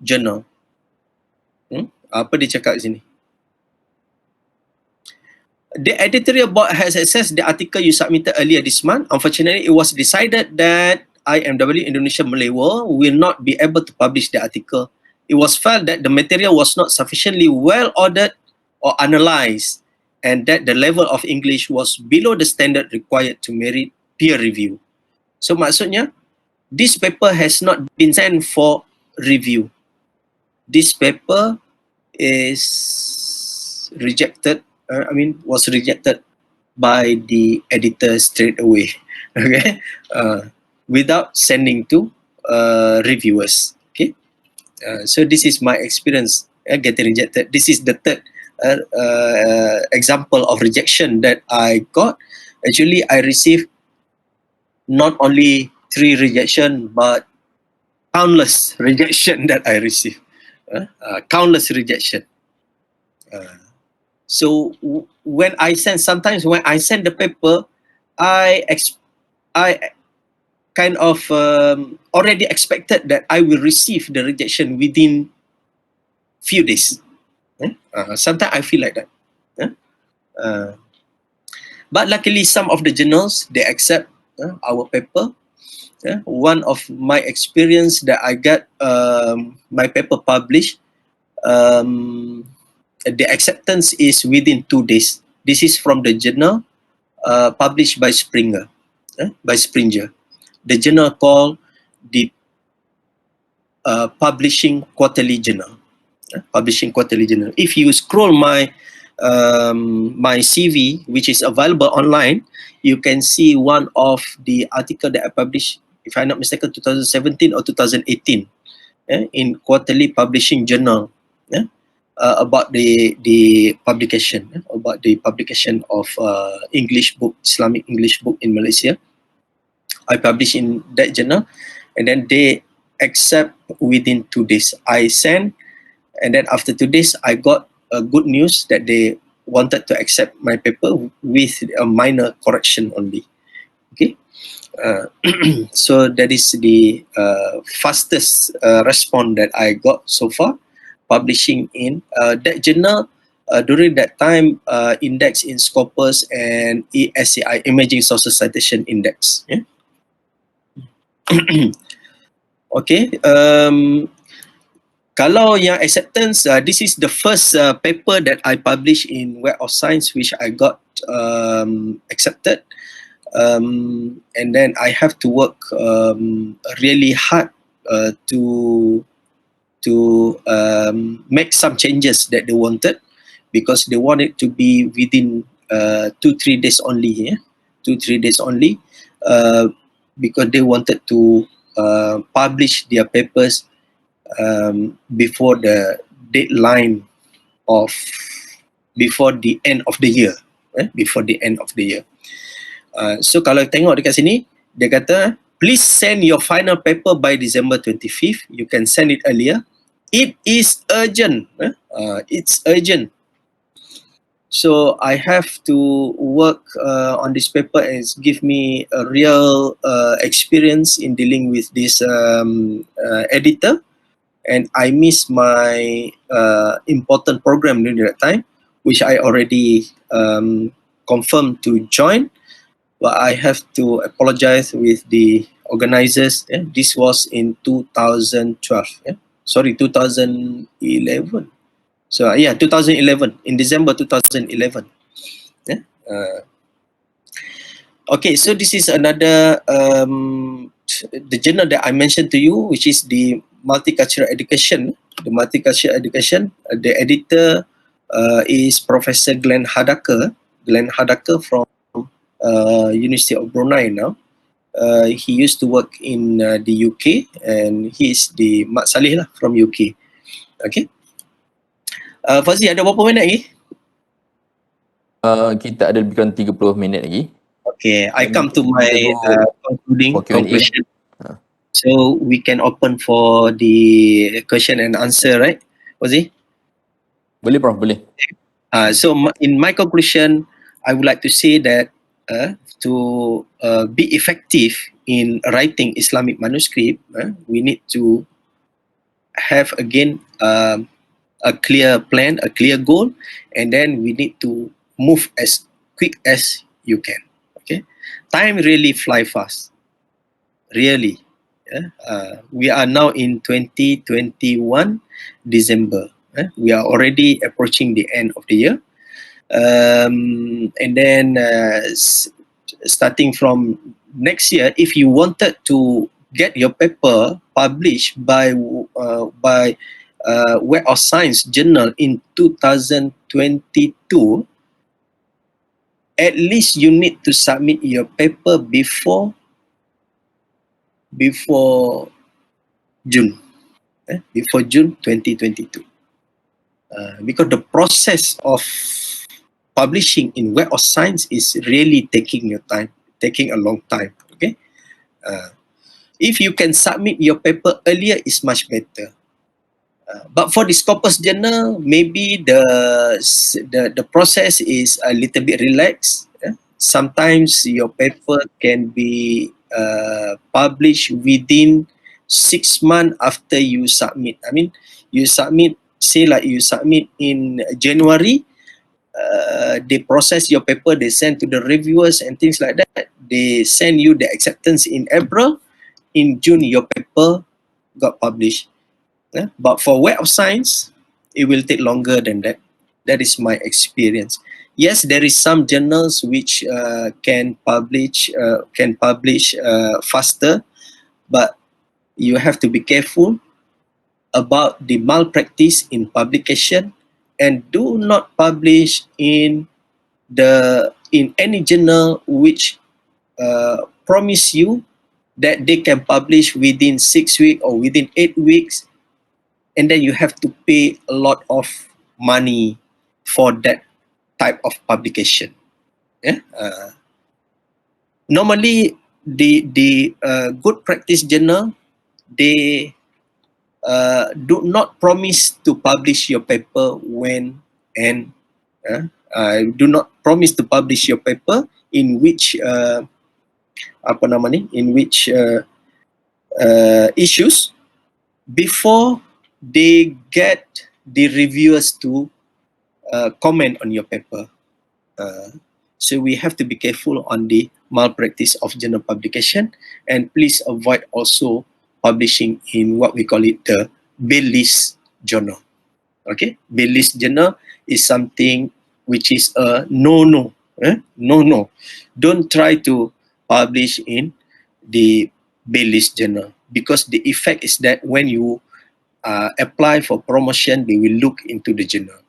Journal. Apa dia cakap sini? The editorial board has assessed the article you submitted earlier this month. Unfortunately, it was decided that IMW Indonesia Malay World will not be able to publish the article. It was felt that the material was not sufficiently well ordered or analysed, and that the level of English was below the standard required to merit peer review. So maksudnya, this paper has not been sent for review. This paper is rejected. Was rejected by the editor straight away. Okay, without sending to reviewers. Okay, so this is my experience getting rejected. This is the third example of rejection that I got. Actually, I received not only 3 rejection, but countless rejection that I received. Countless rejection. So sometimes when I send the paper, I kind of already expected that I will receive the rejection within few days. Sometimes I feel like that. But luckily, some of the journals, they accept our paper. One of my experience that I got my paper published, the acceptance is within 2 days. This is from the journal published by Springer. The journal called the Publishing Quarterly Journal. Publishing Quarterly Journal. If you scroll my my CV, which is available online, you can see one of the article that I published, if I'm not mistaken, 2017 or 2018, in Quarterly Publishing Journal, about the publication, of English book, Islamic English book in Malaysia. I published in that journal, and then they accept within 2 days. I sent, and then after 2 days, I got good news that they wanted to accept my paper with a minor correction only. Okay, so that is the fastest response that I got so far, publishing in that journal. During that time, index in Scopus and ESCI, Emerging Sources Citation Index. Yeah? Okay. Kalau yang acceptance, this is the first paper that I published in Web of Science, which I got accepted. And then I have to work really hard to make some changes that they wanted, because they want it to be within 2-3 days only. 2-3 days only, because they wanted to publish their papers before the deadline before the end of the year. So kalau tengok dekat sini, dia kata, please send your final paper by December 25th. You can send it earlier. It is urgent. It's urgent. So I have to work on this paper, and it's give me a real experience in dealing with this editor. And I miss my important program during that time, which I already confirmed to join. But I have to apologize with the organizers. This was in 2012. 2011. So 2011, in December 2011. Okay, so this is another the journal that I mentioned to you, which is the Multicultural Education. The editor is Professor Glenn Hadaka from University of Brunei now. He used to work in the UK, and he is the Mat Saleh from UK. Okay. Fazli, ada berapa minit lagi? Kita ada lebih kurang 30 minit lagi. Okay, I come to Kita my go for Q&A. conclusion. So we can open for the question and answer, right? Fazli? Boleh Prof, boleh. So in my conclusion, I would like to say that to be effective in writing Islamic manuscript, we need to have again a clear plan, a clear goal, and then we need to move as quick as you can. Okay, time really fly fast, really. Yeah? We are now in 2021 December. We are already approaching the end of the year. And then starting from next year, if you wanted to get your paper published by Web of Science Journal in 2022, at least you need to submit your paper before June, before June 2022, because the process of publishing in Web of Science is really taking your time, taking a long time. Okay, if you can submit your paper earlier, is much better. But for the Scopus Journal, maybe the process is a little bit relaxed. Sometimes your paper can be published within 6 months after you submit. I mean, you submit, say like you submit in January, they process your paper, they send to the reviewers and things like that. They send you the acceptance in April. In June, your paper got published. But for Web of Science, it will take longer than that. That is my experience. Yes, there is some journals which can publish faster, but you have to be careful about the malpractice in publication, and do not publish in any journal which promise you that they can publish within 6 weeks or within 8 weeks, and then you have to pay a lot of money for that type of publication. Yeah. Normally, the good practice journal, they do not promise to publish your paper when and do not promise to publish your paper in which issues before they get the reviewers to comment on your paper. So we have to be careful on the malpractice of journal publication, and please avoid also publishing in what we call it the bail list journal. Okay, bail list journal is something which is a no-no. No. Don't try to publish in the bail list journal, because the effect is that when you apply for promotion, they will look into the journal.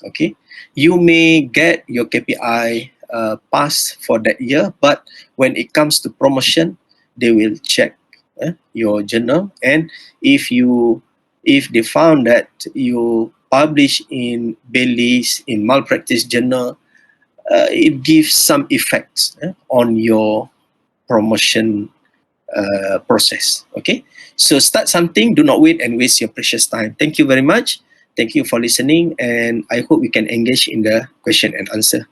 Okay, you may get your KPI pass for that year, but when it comes to promotion, they will check your journal, and if they found that you publish in Bailey's, in malpractice journal, it gives some effects on your promotion process. Okay, so start something, do not wait and waste your precious time. Thank you very much. Thank you for listening, and I hope we can engage in the question and answer.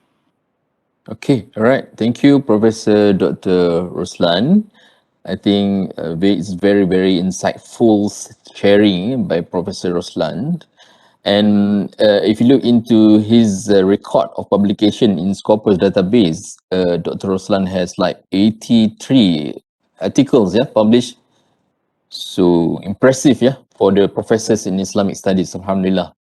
Okay, all right. Thank you, Professor Dr. Roslan. I think it's very, very insightful sharing by Professor Roslan. And if you look into his record of publication in Scopus database, Dr. Roslan has like 83 articles published. So impressive, for the professors in Islamic studies, alhamdulillah.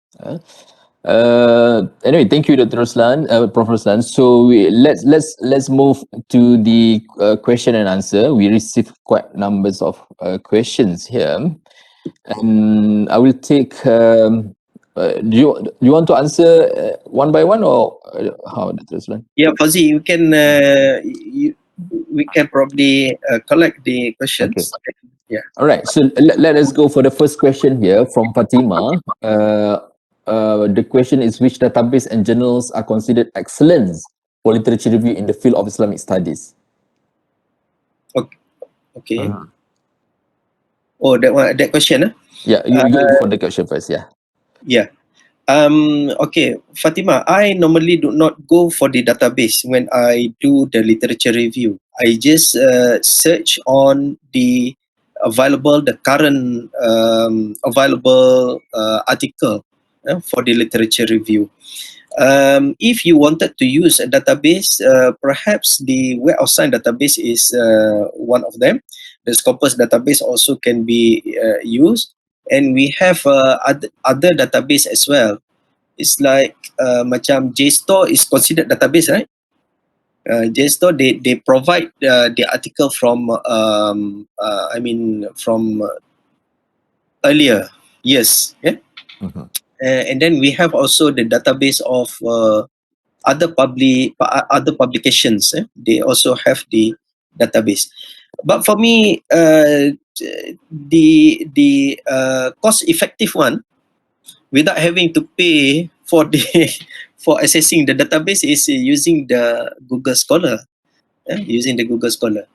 Anyway, thank you, Dr. Roslan, Prof. Roslan. So let's move to the question and answer. We received quite numbers of questions here, and I will take. Do you want to answer one by one, or how, Dr. Roslan? Yeah, Fazli, you can we can probably collect the questions. Okay. Yeah. All right. So let us go for the first question here from Fatima. the question is, which database and journals are considered excellent for literature review in the field of Islamic studies? Okay. Oh, that question. Yeah, you go for the question first. Yeah. Yeah. Okay, Fatima, I normally do not go for the database when I do the literature review. I just search on the current available article for the literature review. If you wanted to use a database, perhaps the Web of Science database is one of them. The Scopus database also can be used, and we have other database as well. It's like macam JSTOR is considered database, right? JSTOR, they provide the article from from earlier years, yeah. Mm-hmm. And then we have also the database of other publications. They also have the database. But for me, the cost effective one, without having to pay for the for accessing the database, is using the Google Scholar. Using the Google Scholar.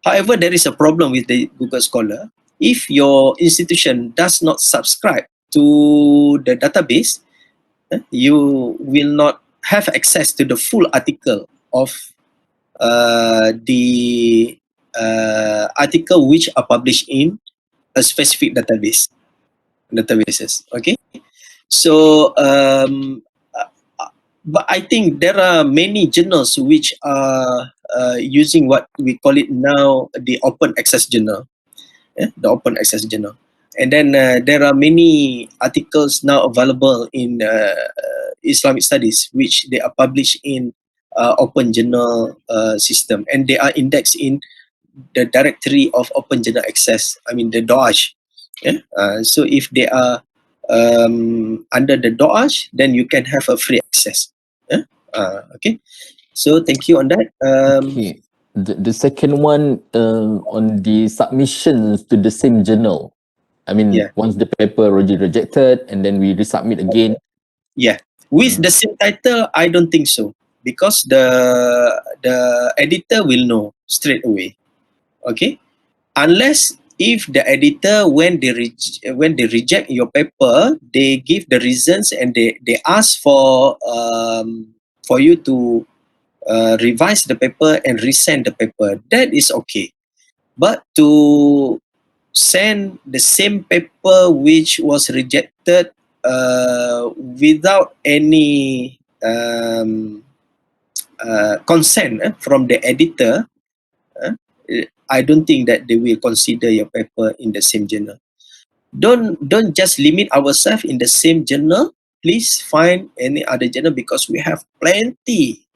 However, there is a problem with the Google Scholar. If your institution does not subscribe to the database, you will not have access to the full article of the article which are published in a specific databases. Okay, so but I think there are many journals which are using what we call it now the open access journal, the open access journal. And then there are many articles now available in Islamic studies which they are published in open journal system, and they are indexed in the directory of open journal access, I mean the DOAJ. So if they are under the DOAJ, then you can have a free access. Okay, so thank you on that. Okay. The second one on the submissions to the same journal. I mean, Yeah. once the paper already rejected and then we resubmit again. Yeah, with the same title, I don't think so, because the editor will know straight away. Okay, unless if the editor, when they reject your paper, they give the reasons and they ask for you to revise the paper and resend the paper. That is okay, but to send the same paper which was rejected without any consent from the editor, uh, I don't think that they will consider your paper in the same journal. Don't just limit ourselves in the same journal. Please find any other journal, because we have plenty,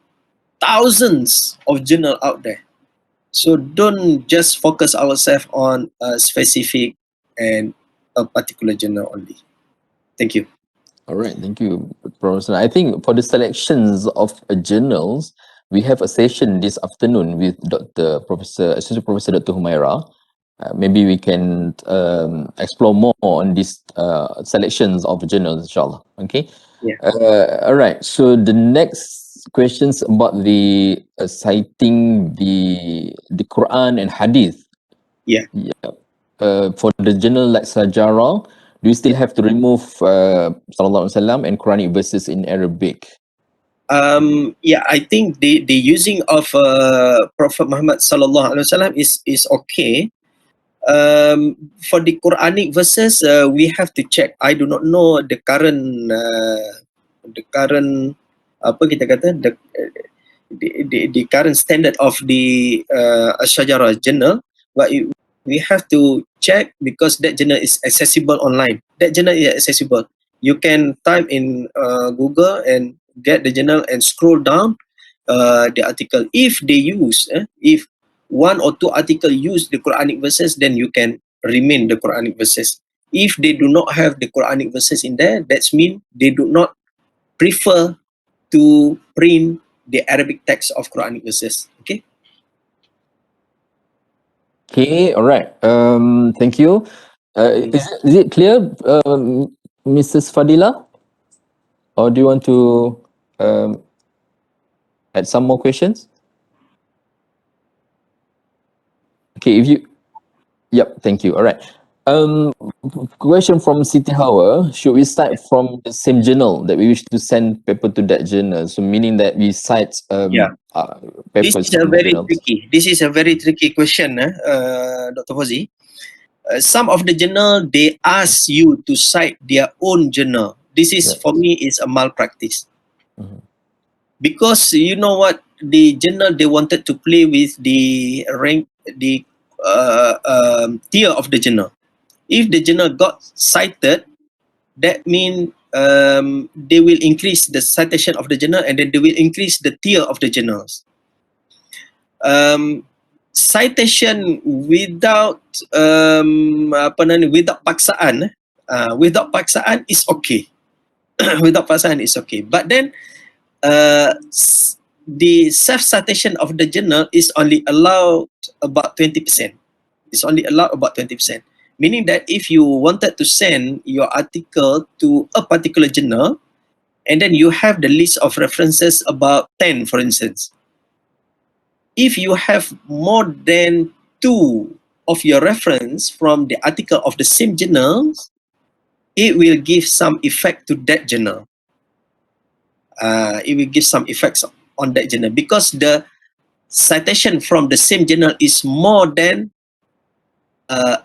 thousands of journal out there. So don't just focus ourselves on a specific and a particular journal only. Thank you. All right, thank you, Professor. I think for the selections of journals, we have a session this afternoon with Associate Professor Dr. Humaira. Maybe we can explore more on these selections of journals, inshallah. Okay. Yeah. All right. So the next questions about the citing the Quran and Hadith. Yeah. Yeah. For the journal like Sajarah, do you still have to remove Sallallahu Alaihi Wasallam and Quranic verses in Arabic? Yeah, I think the using of Prophet Muhammad sallallahu alaihi wasallam is okay. For the Quranic verses, we have to check. I do not know the current apa kita kata the current standard of the Ash-Shajarah journal, but we have to check, because that journal is accessible online. That journal is accessible. You can type in Google and get the journal and scroll down the article. If they use, if one or two article use the Quranic verses, then you can remain the Quranic verses. If they do not have the Quranic verses in there, that's mean they do not prefer to print the Arabic text of Quranic verses. Okay. Okay, all right. Thank you. Is it clear, Mrs. Fadila? Or do you want to add some more questions? Okay, if you, yep, thank you. All right. Question from Siti Hawa. Should we start from the same journal that we wish to send paper to that journal? So meaning that we cite Yeah. This papers is a from the very journals. tricky. This is a very tricky question, Dr. Fauzi. Some of the journal they ask you to cite their own journal. This is Yeah. for me is a malpractice Mhm. because you know what, the journal they wanted to play with the rank, the tier of the journal. If the journal got cited, that means they will increase the citation of the journal and then they will increase the tier of the journals. Citation without without paksaan, without paksaan is okay. Without paksaan is okay. But then the self citation of the journal is only allowed about 20%. It's only allowed about 20%. Meaning that if you wanted to send your article to a particular journal and then you have the list of references about 10, for instance, if you have more than 2 of your reference from the article of the same journals, it will give some effect to that journal. It will give some effects on that journal because the citation from the same journal is more than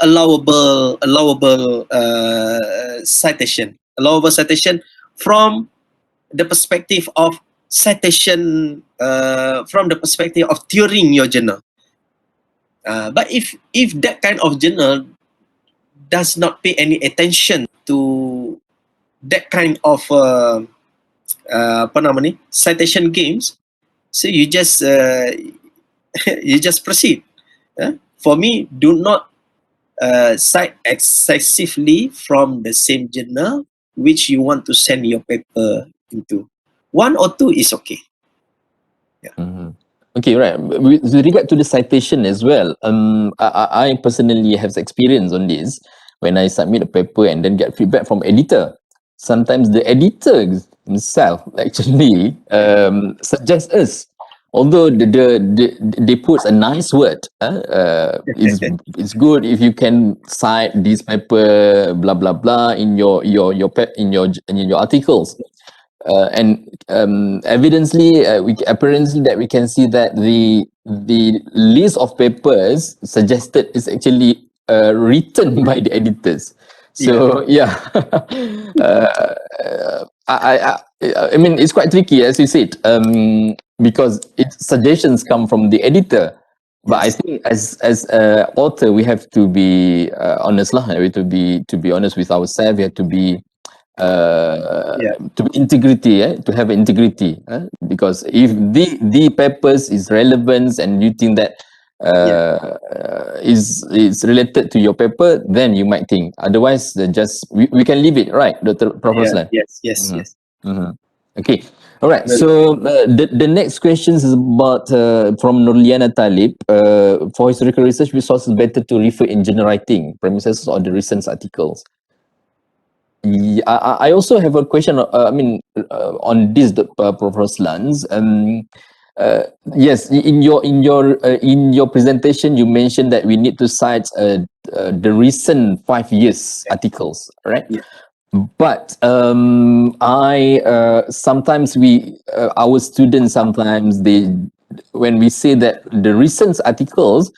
allowable citation from the perspective of citation, from the perspective of tiering your journal. But if that kind of journal does not pay any attention to that kind of citation games, so you just you just proceed. For me, do not cite excessively from the same journal which you want to send your paper into. 1 or 2 is okay. Mhm. Okay, right. With regard to the citation as well, I personally have experience on this when I submit a paper and then get feedback from editor. Sometimes the editor himself actually suggests us, although they put a nice word, it's good if you can cite this paper, blah blah blah, in in your articles. And evidently, apparently that we can see that the list of papers suggested is actually written by the editors. So yeah, I mean it's quite tricky as you said, because suggestions come from the editor. But I Yes. think as author we have to be honest lah. We have to be honest with ourselves. We have to be Yeah. to integrity, to have integrity, because if the purpose is relevance and you think that Yeah. is related to your paper, then you might think. Otherwise, just we can leave it, right, Dr. Prof. Yeah. Roslan? Yes. Yes. Mhm. Yes. Mhm. Okay. All right. Very So the next question is about from Nurliana Talib. For historical research resources, better to refer in journal writing premises or the recent articles. Yeah, I also have a question. On this, Prof. Roslans. Yes, in your presentation, you mentioned that we need to cite the recent 5 years articles, right? Yeah. But I sometimes we our students sometimes they when we say that the recent articles,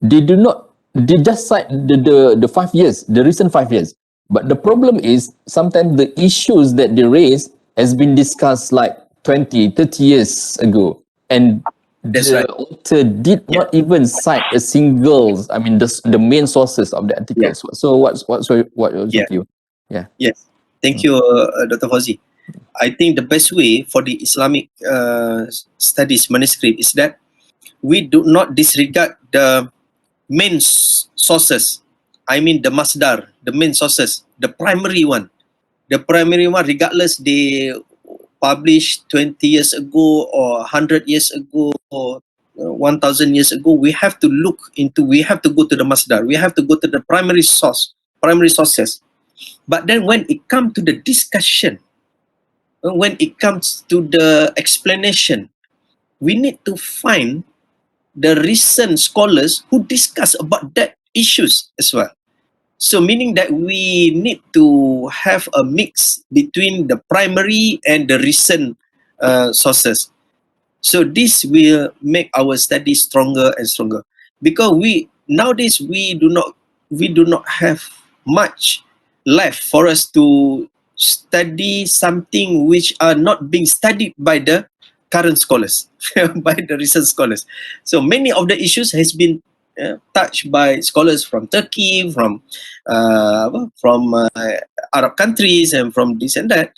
they do not, they just cite the 5 years, the recent 5 years. But the problem is sometimes the issues that they raise has been discussed like 20, 30 years ago, and That's the right. author did Yeah. not even cite a single, I mean, the main sources of the Yeah. articles. So what's your Yeah. view? Yeah. Yes. Thank you, Dr. Fauzi. I think the best way for the Islamic studies manuscript is that we do not disregard the main sources. I mean the masdar, the main sources, the primary one. The primary one, regardless they published 20 years ago or 100 years ago or 1000 years ago, we have to look into, we have to go to the masdar, we have to go to the primary source, primary sources. But then when it comes to the discussion, when it comes to the explanation, we need to find the recent scholars who discuss about that issues as well. So meaning that we need to have a mix between the primary and the recent sources. So this will make our study stronger and stronger, because we nowadays we do not have much left for us to study something which are not being studied by the current scholars, by the recent scholars. So many of the issues has been touched by scholars from Turkey, from Arab countries, and from this and that.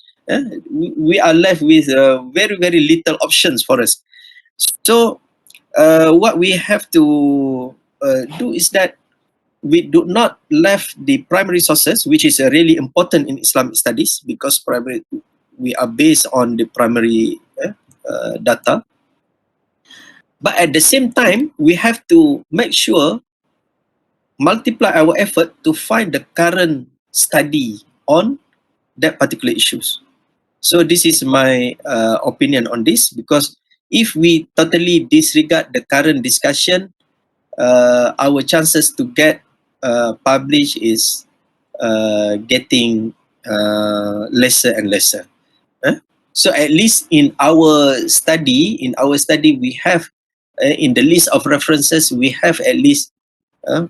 We are left with very very little options for us. So what we have to do is that we do not left the primary sources, which is really important in Islamic studies, because primary we are based on the primary data. But at the same time, we have to make sure multiply our effort to find the current study on that particular issues. So this is my opinion on this, because if we totally disregard the current discussion, our chances to get published is getting lesser and lesser. So at least in our study, we have in the list of references, we have at least 5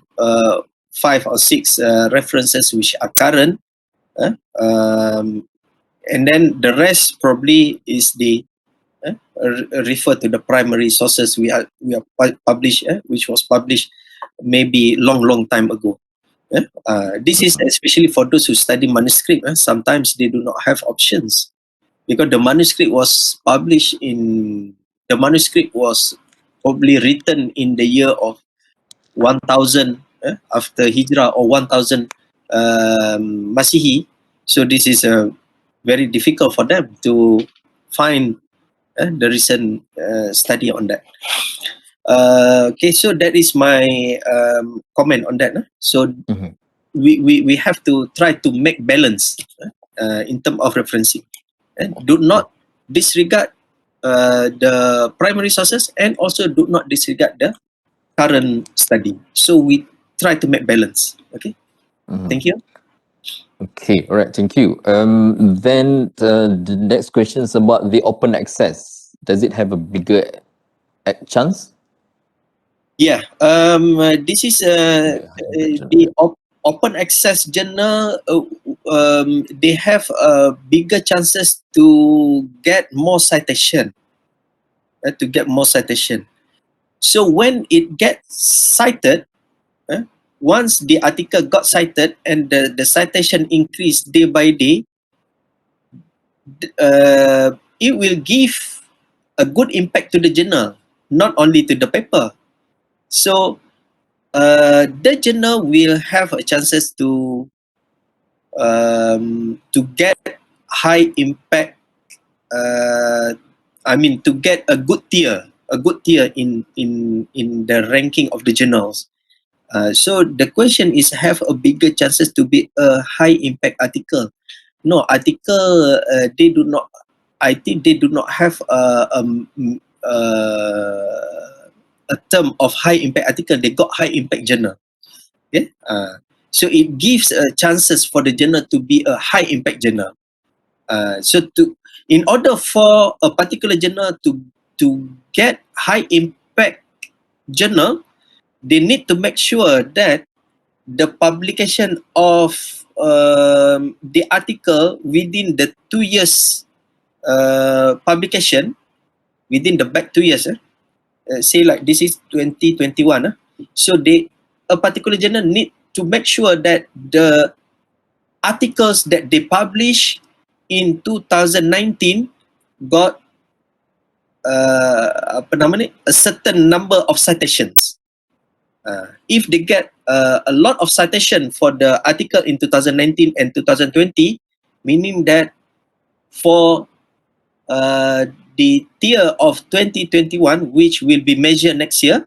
or 6 references which are current, uh, um, and then the rest probably is the refer to the primary sources we are published, which was published maybe long time ago. This is especially for those who study manuscript. Sometimes they do not have options, because the manuscript was probably written in the year of 1000 after Hijrah, or 1000 Masihi. So this is very difficult for them to find the recent study on that. Okay, so that is my comment on that. So we have to try to make balance in terms of referencing. Do not disregard the primary sources, and also do not disregard the current study. So we try to make balance. Okay, thank you. Okay, all right, thank you. Then the next question is about the open access. Does it have a bigger chance? Yeah, this is open access journal. They have bigger chances to get more citation. So when it gets cited, once the article got cited and the citation increased day by day, it will give a good impact to the journal, not only to the paper. So the journal will have a chances to get high impact. To get a good tier in the ranking of the journals. So the question is, have a bigger chances to be a high impact article? No, article they do not. I think they do not have a term of high impact article. They got high impact journal. Okay, so it gives chances for the journal to be a high impact journal. In order for a particular journal to get high impact journal, they need to make sure that the publication of the article within the 2 years publication, within the back 2 years, say like this is 2021, so a particular journal need to make sure that the articles that they publish in 2019 got a certain number of citations. If they get a lot of citation for the article in 2019 and 2020, meaning that for the tier of 2021, which will be measured next year,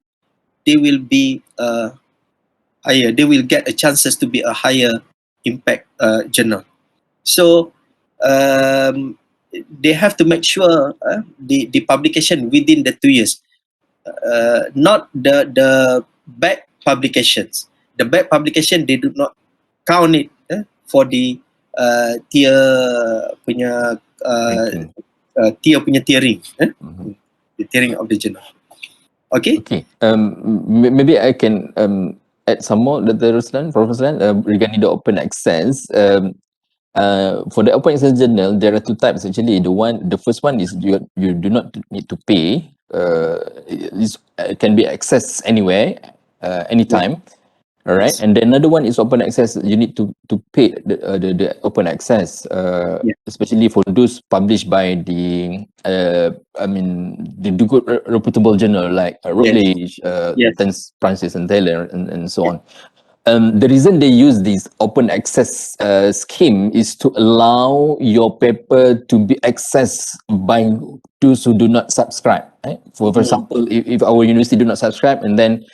they will be higher. They will get a chances to be a higher impact journal. So they have to make sure the publication within the 2 years, not the back publications. The back publication, they do not count it for the tier punya Ranking. tier punya tiering, the tiering of the journal. Okay. Okay. Maybe I can add some more, Dr. Roslan, Prof. Roslan, regarding the open access. For the open access journal, there are two types actually. The first one is you do not need to pay. It can be accessed anywhere, anytime. All right, Yes. and then another one is open access. You need to pay the open access, Yeah. especially for those published by the the good reputable journal like Routledge, Yes. Francis and Taylor, and so on. The reason they use this open access scheme is to allow your paper to be accessed by those who do not subscribe. Right? For example, if our university do not subscribe, and then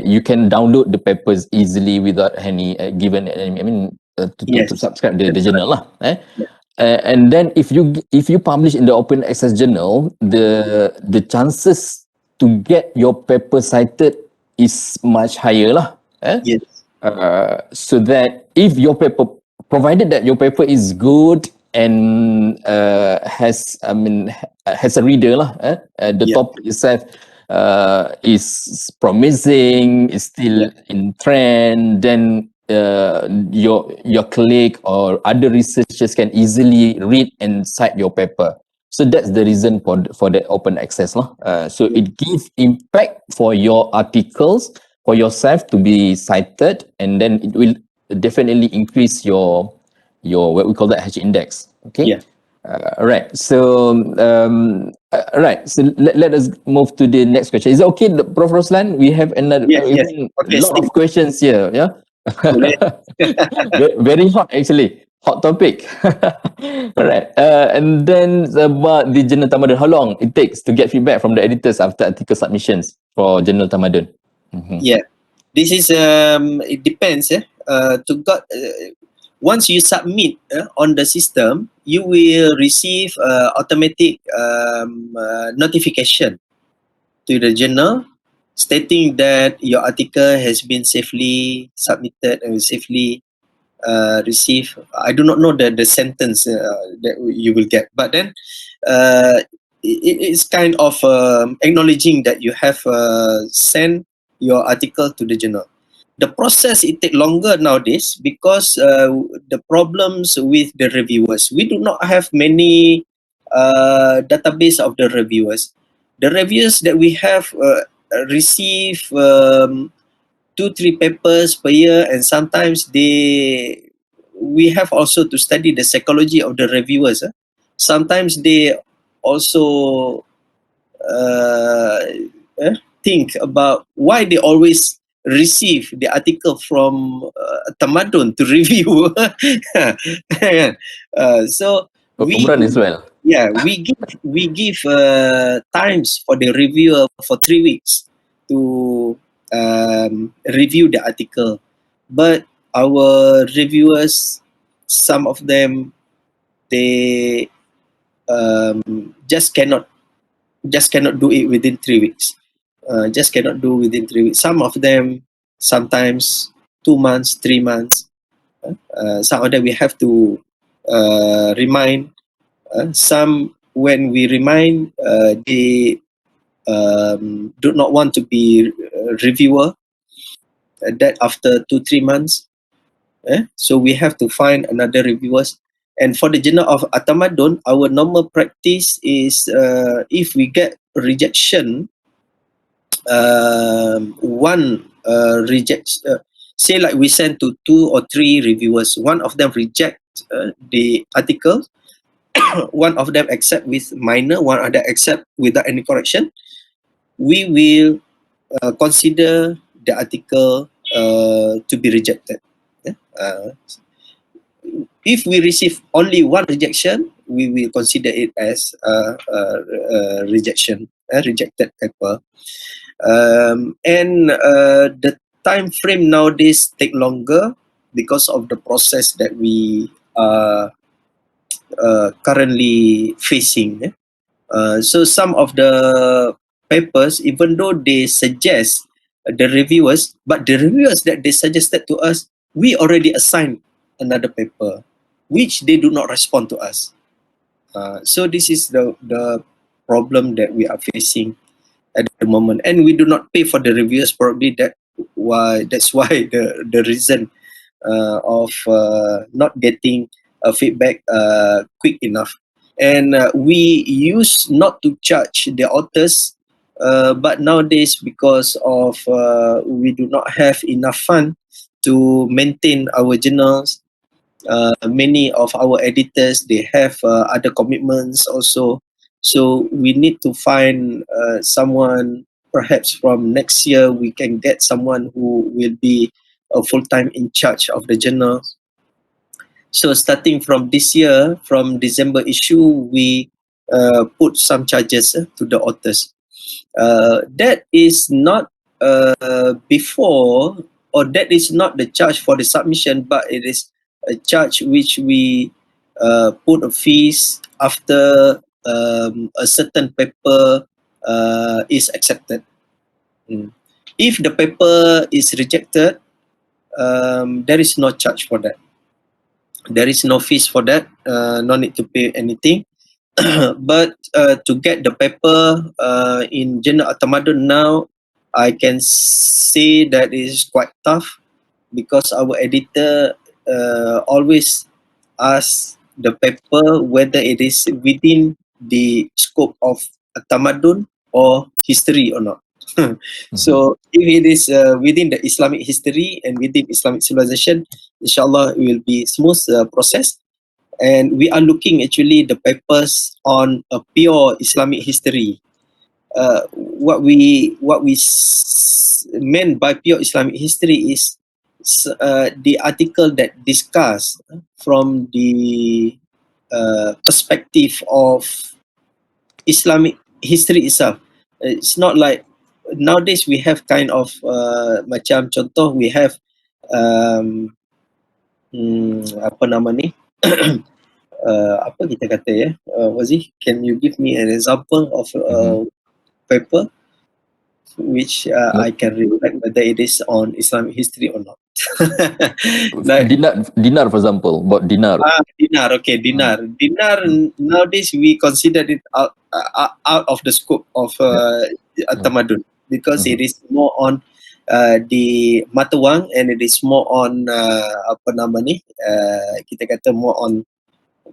you can download the papers easily without any to subscribe the journal lah. Yeah. And then if you publish in the open access journal, the chances to get your paper cited is much higher lah. Yes. So that if your paper, provided that your paper is good and has a reader lah, the topic itself is promising, is still in trend, then your colleague or other researchers can easily read and cite your paper. So that's the reason for the open access lah. So it gives impact for your articles, for yourself to be cited, and then it will definitely increase your what we call that H index. Okay. Yeah. Right. So right. So let us move to the next question. Is it okay, Prof. Roslan? We have another Yes. Okay. lot of questions here. Yeah. Boleh. Very hot actually. Hot topic. All right. And then about the Journal Tamadun, how long it takes to get feedback from the editors after article submissions for Journal Tamadun? Yeah, this is it depends. Once you submit on the system, you will receive automatic notification to the journal stating that your article has been safely submitted and safely received. I do not know the sentence that you will get, but then it is kind of acknowledging that you have sent your article to the journal. The process, it take longer nowadays because the problems with the reviewers. We do not have many database of the reviewers. The reviewers that we have receive 2-3 papers per year, and sometimes we have also to study the psychology of the reviewers. Sometimes they also think about why they always receive the article from Tamadun to review. So Umran as well. we give times for the reviewer for 3 weeks to review the article, but our reviewers, some of them, they just cannot do it within 3 weeks. Just cannot do within 3 weeks. Some of them sometimes 2 months, 3 months. Some of them we have to remind. Some, when we remind, they do not want to be reviewer. That after 2-3 months, so we have to find another reviewers. And for the Journal of Atamadun, our normal practice is if we get rejection, one say like we send to 2 or 3 reviewers, one of them reject the article, one of them accept with minor, one other accept without any correction, we will consider the article to be rejected. If we receive only one rejection, we will consider it as a rejection, a rejected paper. And the time frame nowadays take longer because of the process that we are currently facing. So some of the papers, even though they suggest the reviewers, but the reviewers that they suggested to us, we already assigned another paper, which they do not respond to us. So this is the problem that we are facing at the moment, and we do not pay for the reviewers. Probably that's why the reason of not getting a feedback quick enough. And we used not to charge the authors, but nowadays, because of we do not have enough fund to maintain our journals, many of our editors, they have other commitments also, so we need to find someone. Perhaps from next year we can get someone who will be full-time in charge of the journal. So starting from this year, from December issue, we put some charges to the authors. That is not before, or that is not the charge for the submission, but it is a charge which we put a fees after a certain paper is accepted. If the paper is rejected, there is no charge for that. There is no fees for that. No need to pay anything. But to get the paper in Jannah Atamadun now, I can say that it is quite tough, because our editor always asks the paper whether it is within the scope of Atamadun or history or not. So if it is within the Islamic history and within Islamic civilization, inshallah it will be smooth process. And we are looking actually the papers on a pure Islamic history. What we meant by pure Islamic history is the article that discuss from the perspective of Islamic history itself. It's not like nowadays we have kind of macam contoh, we have apa nama ni apa kita kata ya, Wazi, can you give me an example of paper which I can reflect whether it is on Islamic history or not? Like Dinar, for example, about dinar. dinar. Okay, dinar. Dinar nowadays we consider it out of the scope of tamadun, because it is more on the mata wang, and it is more on apa nama ni, kita kata more on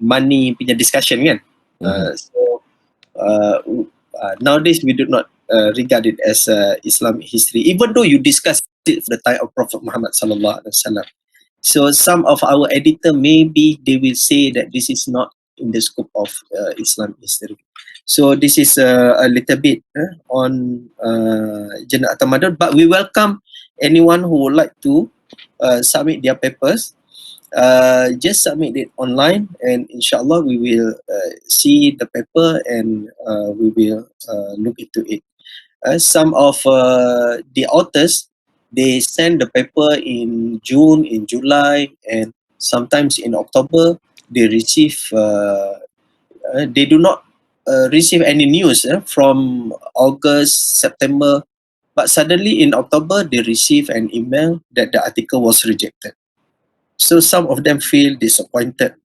money punya discussion kan. So nowadays we do not regard it as Islamic history, even though you discuss it for the time of Prophet Muhammad sallallahu alaihi wasallam. So some of our editor, maybe they will say that this is not in the scope of Islamic history. So this is a little bit on Jannah Tamadun, but we welcome anyone who would like to submit their papers. Just submit it online, and inshallah we will see the paper, and we will look into it. Some of the authors, they send the paper in June, in July, and sometimes in October. They receive they do not receive any news from August, September, but suddenly in October they receive an email that the article was rejected. So some of them feel disappointed.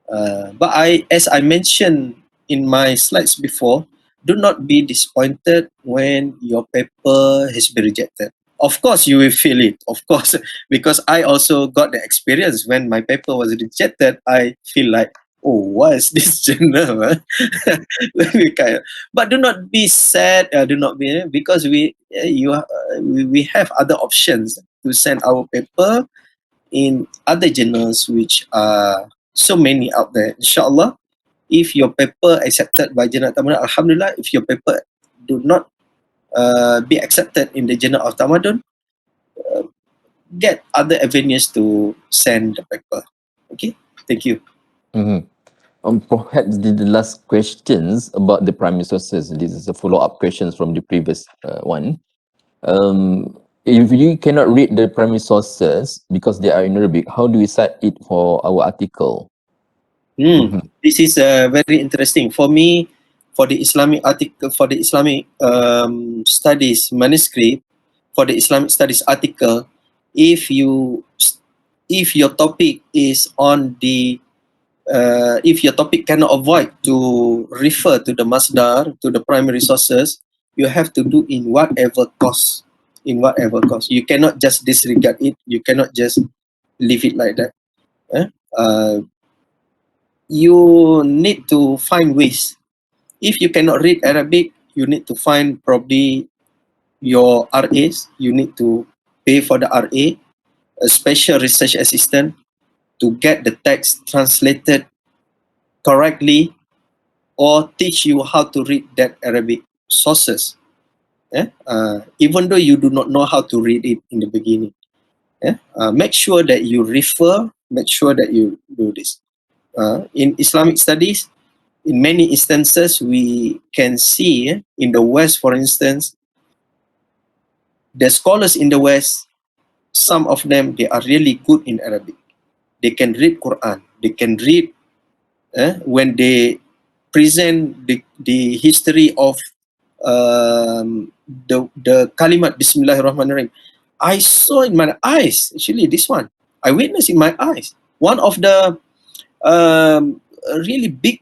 But as I mentioned in my slides before, do not be disappointed when your paper has been rejected. Of course, you will feel it, of course, because I also got the experience when my paper was rejected. I feel like, oh, what is this journal? But do not be sad. Do not be, because we have other options to send our paper in other journals, which are so many out there. Inshallah, if your paper accepted by Journal Tamadun, Alhamdulillah. If your paper do not be accepted in the Journal of Tamadun, get other avenues to send the paper. Okay, thank you. Perhaps the last questions about the primary sources. This is a follow-up questions from the previous one. If you cannot read the primary sources because they are in Arabic, how do we cite it for our article? This is very interesting for me. For the Islamic article, for the Islamic studies manuscript, for the Islamic studies article, if your topic is on the if your topic cannot avoid to refer to the masdar, to the primary sources, you have to do in whatever cost. In whatever cost, you cannot just disregard it. You cannot just leave it like that. Eh? You need to find ways. If you cannot read Arabic, you need to find probably your RAs. You need to pay for the RA, a special research assistant, to get the text translated correctly or teach you how to read that Arabic sources. Even though you do not know how to read it in the beginning. Make sure that you refer, make sure that you do this. In Islamic studies, in many instances, we can see in the West, for instance, the scholars in the West, some of them, they are really good in Arabic. They can read Quran. They can read when they present the history of the kalimat Bismillahirrahmanirrahim. I saw in my eyes, actually this one, I witnessed in my eyes. One of the really big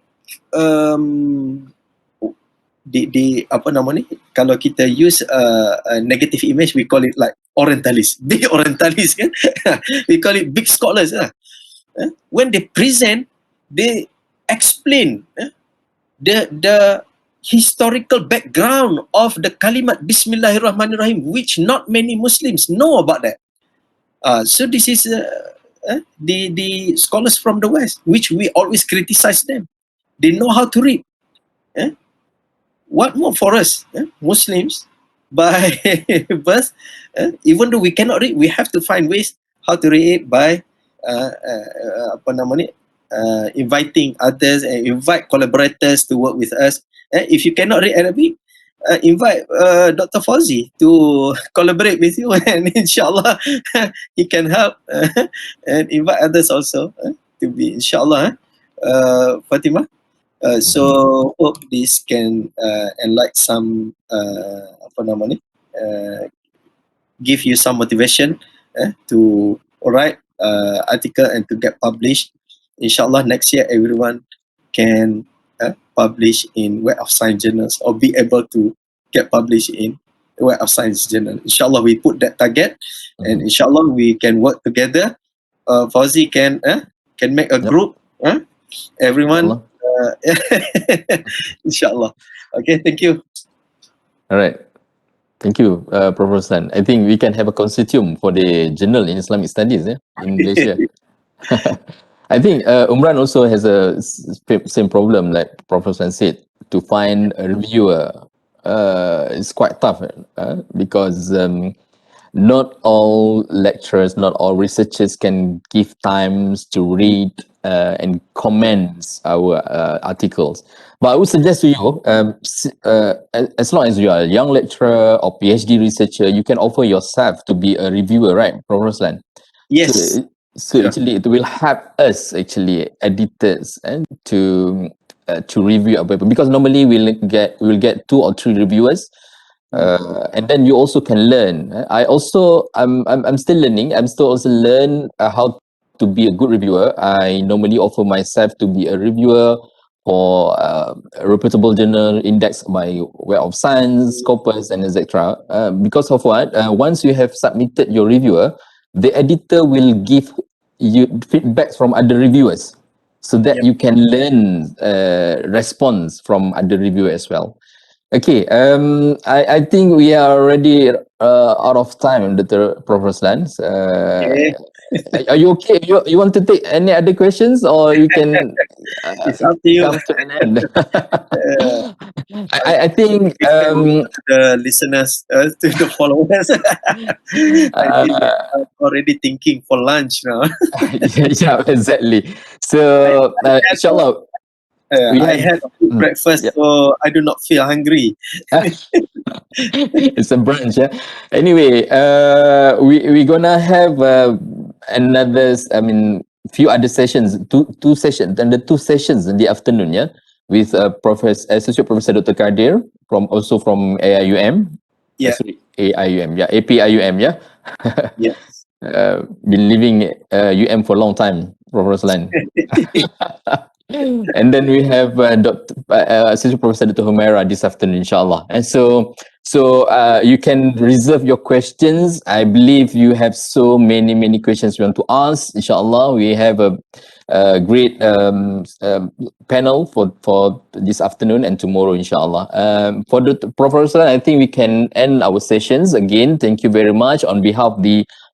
di apa nama ni, kalau kita use a negative image, we call it like orientalist, big orientalist kan. We call it big scholars lah. When they present, they explain the historical background of the kalimat Bismillahirrahmanirrahim, which not many Muslims know about that. So this is the scholars from the West, which we always criticize them. They know how to read. What more for us, Muslims, by birth, even though we cannot read, we have to find ways how to read it by apa nama ni, inviting others and invite collaborators to work with us. If you cannot read Arabic, invite Dr. Fauzi to collaborate with you, and inshallah he can help, and invite others also to be, inshallah. Fatimah. So hope this can enlighten some apa nama ni, give you some motivation to write article and to get published. Inshallah next year everyone can publish in Web of Science journals, or be able to get published in Web of Science journal. Inshallah we put that target, and inshallah we can work together. Fauzi can make a group. Everyone. Inshallah. Okay, thank you. All right. Thank you, Prof. Roslan. I think we can have a consortium for the journal in Islamic studies in Malaysia. I think Umran also has a same problem like Prof. Roslan said. To find a reviewer is quite tough because not all lecturers, not all researchers can give times to read and comment our articles. But I would suggest to you, as long as you are a young lecturer or PhD researcher, you can offer yourself to be a reviewer, right, Prof. Roslan? Yes. So actually, it will help us actually editors and to review our paper, because normally we'll get 2 or 3 reviewers. And then you also can learn. I'm still learning. I'm still also learn how to be a good reviewer. I normally offer myself to be a reviewer for a reputable journal, index by Web of Science, Scopus, and etc. Because of what? Once you have submitted your reviewer, the editor will give you feedbacks from other reviewers, so that you can learn response from other reviewers as well. Okay, I think we are already out of time, Dr. Prof. Roslan. Are you okay? You want to take any other questions, or you can it's up to you. come to an end? I think the listeners, to the followers, I think I'm already thinking for lunch now. yeah, exactly. So inshallah. I had a good breakfast, so I do not feel hungry. It's a brunch, yeah. Anyway, we gonna have another. I mean, few other sessions, two sessions, and the two sessions in the afternoon, yeah, with Professor Associate Professor Dr. Kadir from AIUM. Yeah. Sorry, AIUM, yeah, APIUM, yeah. Yes. Been living UM for a long time, Prof. Roslan. And then we have Associate Professor Dr. Humaira this afternoon, inshallah. And so you can reserve your questions. I believe you have so many questions you want to ask. Inshallah, we have a great panel for this afternoon and tomorrow, inshallah. For the Professor, I think we can end our sessions again. Thank you very much on behalf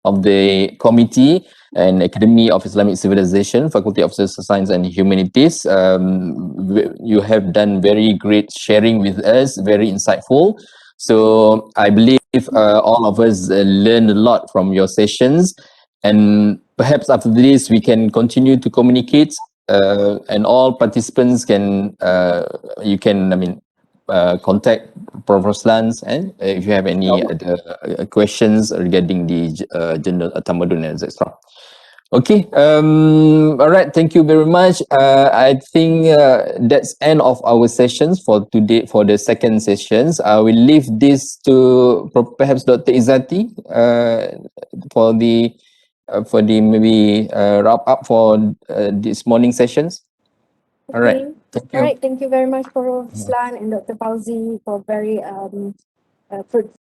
of the committee and Academy of Islamic Civilization, Faculty of Social Science and Humanities. You have done very great sharing with us, very insightful. So I believe all of us learned a lot from your sessions, and perhaps after this we can continue to communicate, and all participants can contact Prof. Roslan, and if you have any other questions regarding the General Tamadun, etc. Okay, all right, thank you very much. I think that's end of our sessions for today, for the second sessions. I will leave this to perhaps Dr. Izzati for the maybe wrap up for this morning sessions. All right, Okay. thank All you. right. Thank you very much, Prof. Slan and Dr. Fauzi, for very fruitful